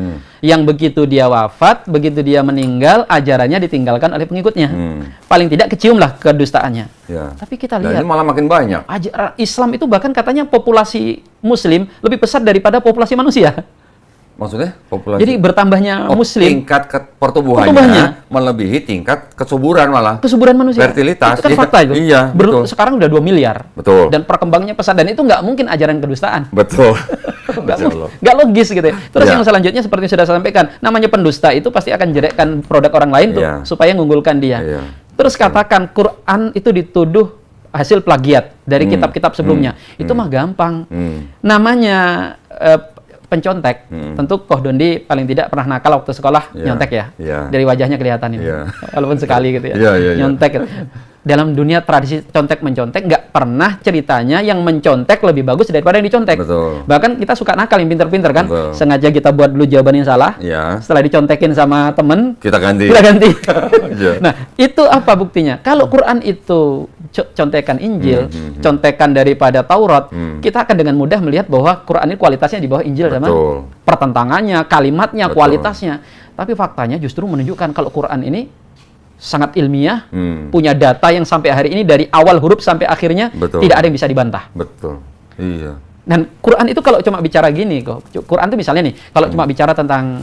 Yang begitu dia wafat, begitu dia meninggal, ajarannya ditinggalkan oleh pengikutnya. Paling tidak keciumlah kedustaannya. Ya. Tapi kita Dan lihat, ini malah makin banyak. Islam itu bahkan katanya populasi Muslim lebih besar daripada populasi manusia. Maksudnya populasi. Jadi bertambahnya Muslim, tingkat pertumbuhannya melebihi tingkat kesuburan malah. kesuburan manusia. Fertilitas. Itu kan fakta itu. Iya, betul. Sekarang udah 2 miliar. Betul. Dan perkembangannya pesat. Dan itu nggak mungkin ajaran kedustaan. Betul. Nggak logis gitu ya. Terus yang selanjutnya seperti yang sudah saya sampaikan, namanya pendusta itu pasti akan jerekkan produk orang lain tuh supaya mengunggulkan dia. Terus katakan Quran itu dituduh hasil plagiat dari kitab-kitab sebelumnya. Itu mah gampang. Namanya pencontek, tentu Koh Dondi paling tidak pernah nakal waktu sekolah nyontek ya. Dari wajahnya kelihatan ini. Walaupun sekali gitu ya. Nyontek gitu. Dalam dunia tradisi contek-mencontek nggak pernah ceritanya yang mencontek lebih bagus daripada yang dicontek. Betul. Bahkan kita suka nakal yang pinter-pinter kan. Betul. Sengaja kita buat dulu jawaban yang salah. Setelah dicontekin sama temen, kita ganti. Nah, itu apa buktinya? Kalau Quran itu contekan Injil, contekan daripada Taurat, kita akan dengan mudah melihat bahwa Quran ini kualitasnya di bawah Injil sama pertentangannya, kalimatnya, kualitasnya. Tapi faktanya justru menunjukkan kalau Quran ini sangat ilmiah, punya data yang sampai hari ini dari awal huruf sampai akhirnya tidak ada yang bisa dibantah. Betul. Iya. Dan Quran itu kalau cuma bicara gini kok, Quran itu misalnya nih, kalau cuma bicara tentang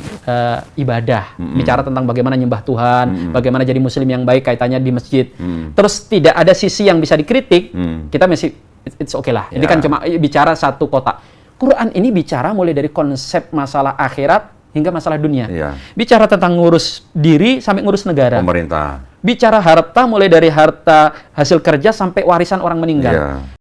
ibadah, bicara tentang bagaimana nyembah Tuhan, bagaimana jadi muslim yang baik kaitannya di masjid, terus tidak ada sisi yang bisa dikritik, kita masih it's okay lah. Ini kan cuma bicara satu kotak. Quran ini bicara mulai dari konsep masalah akhirat hingga masalah dunia. Bicara tentang ngurus diri sampai ngurus negara. Pemerintah. Bicara harta mulai dari harta hasil kerja sampai warisan orang meninggal.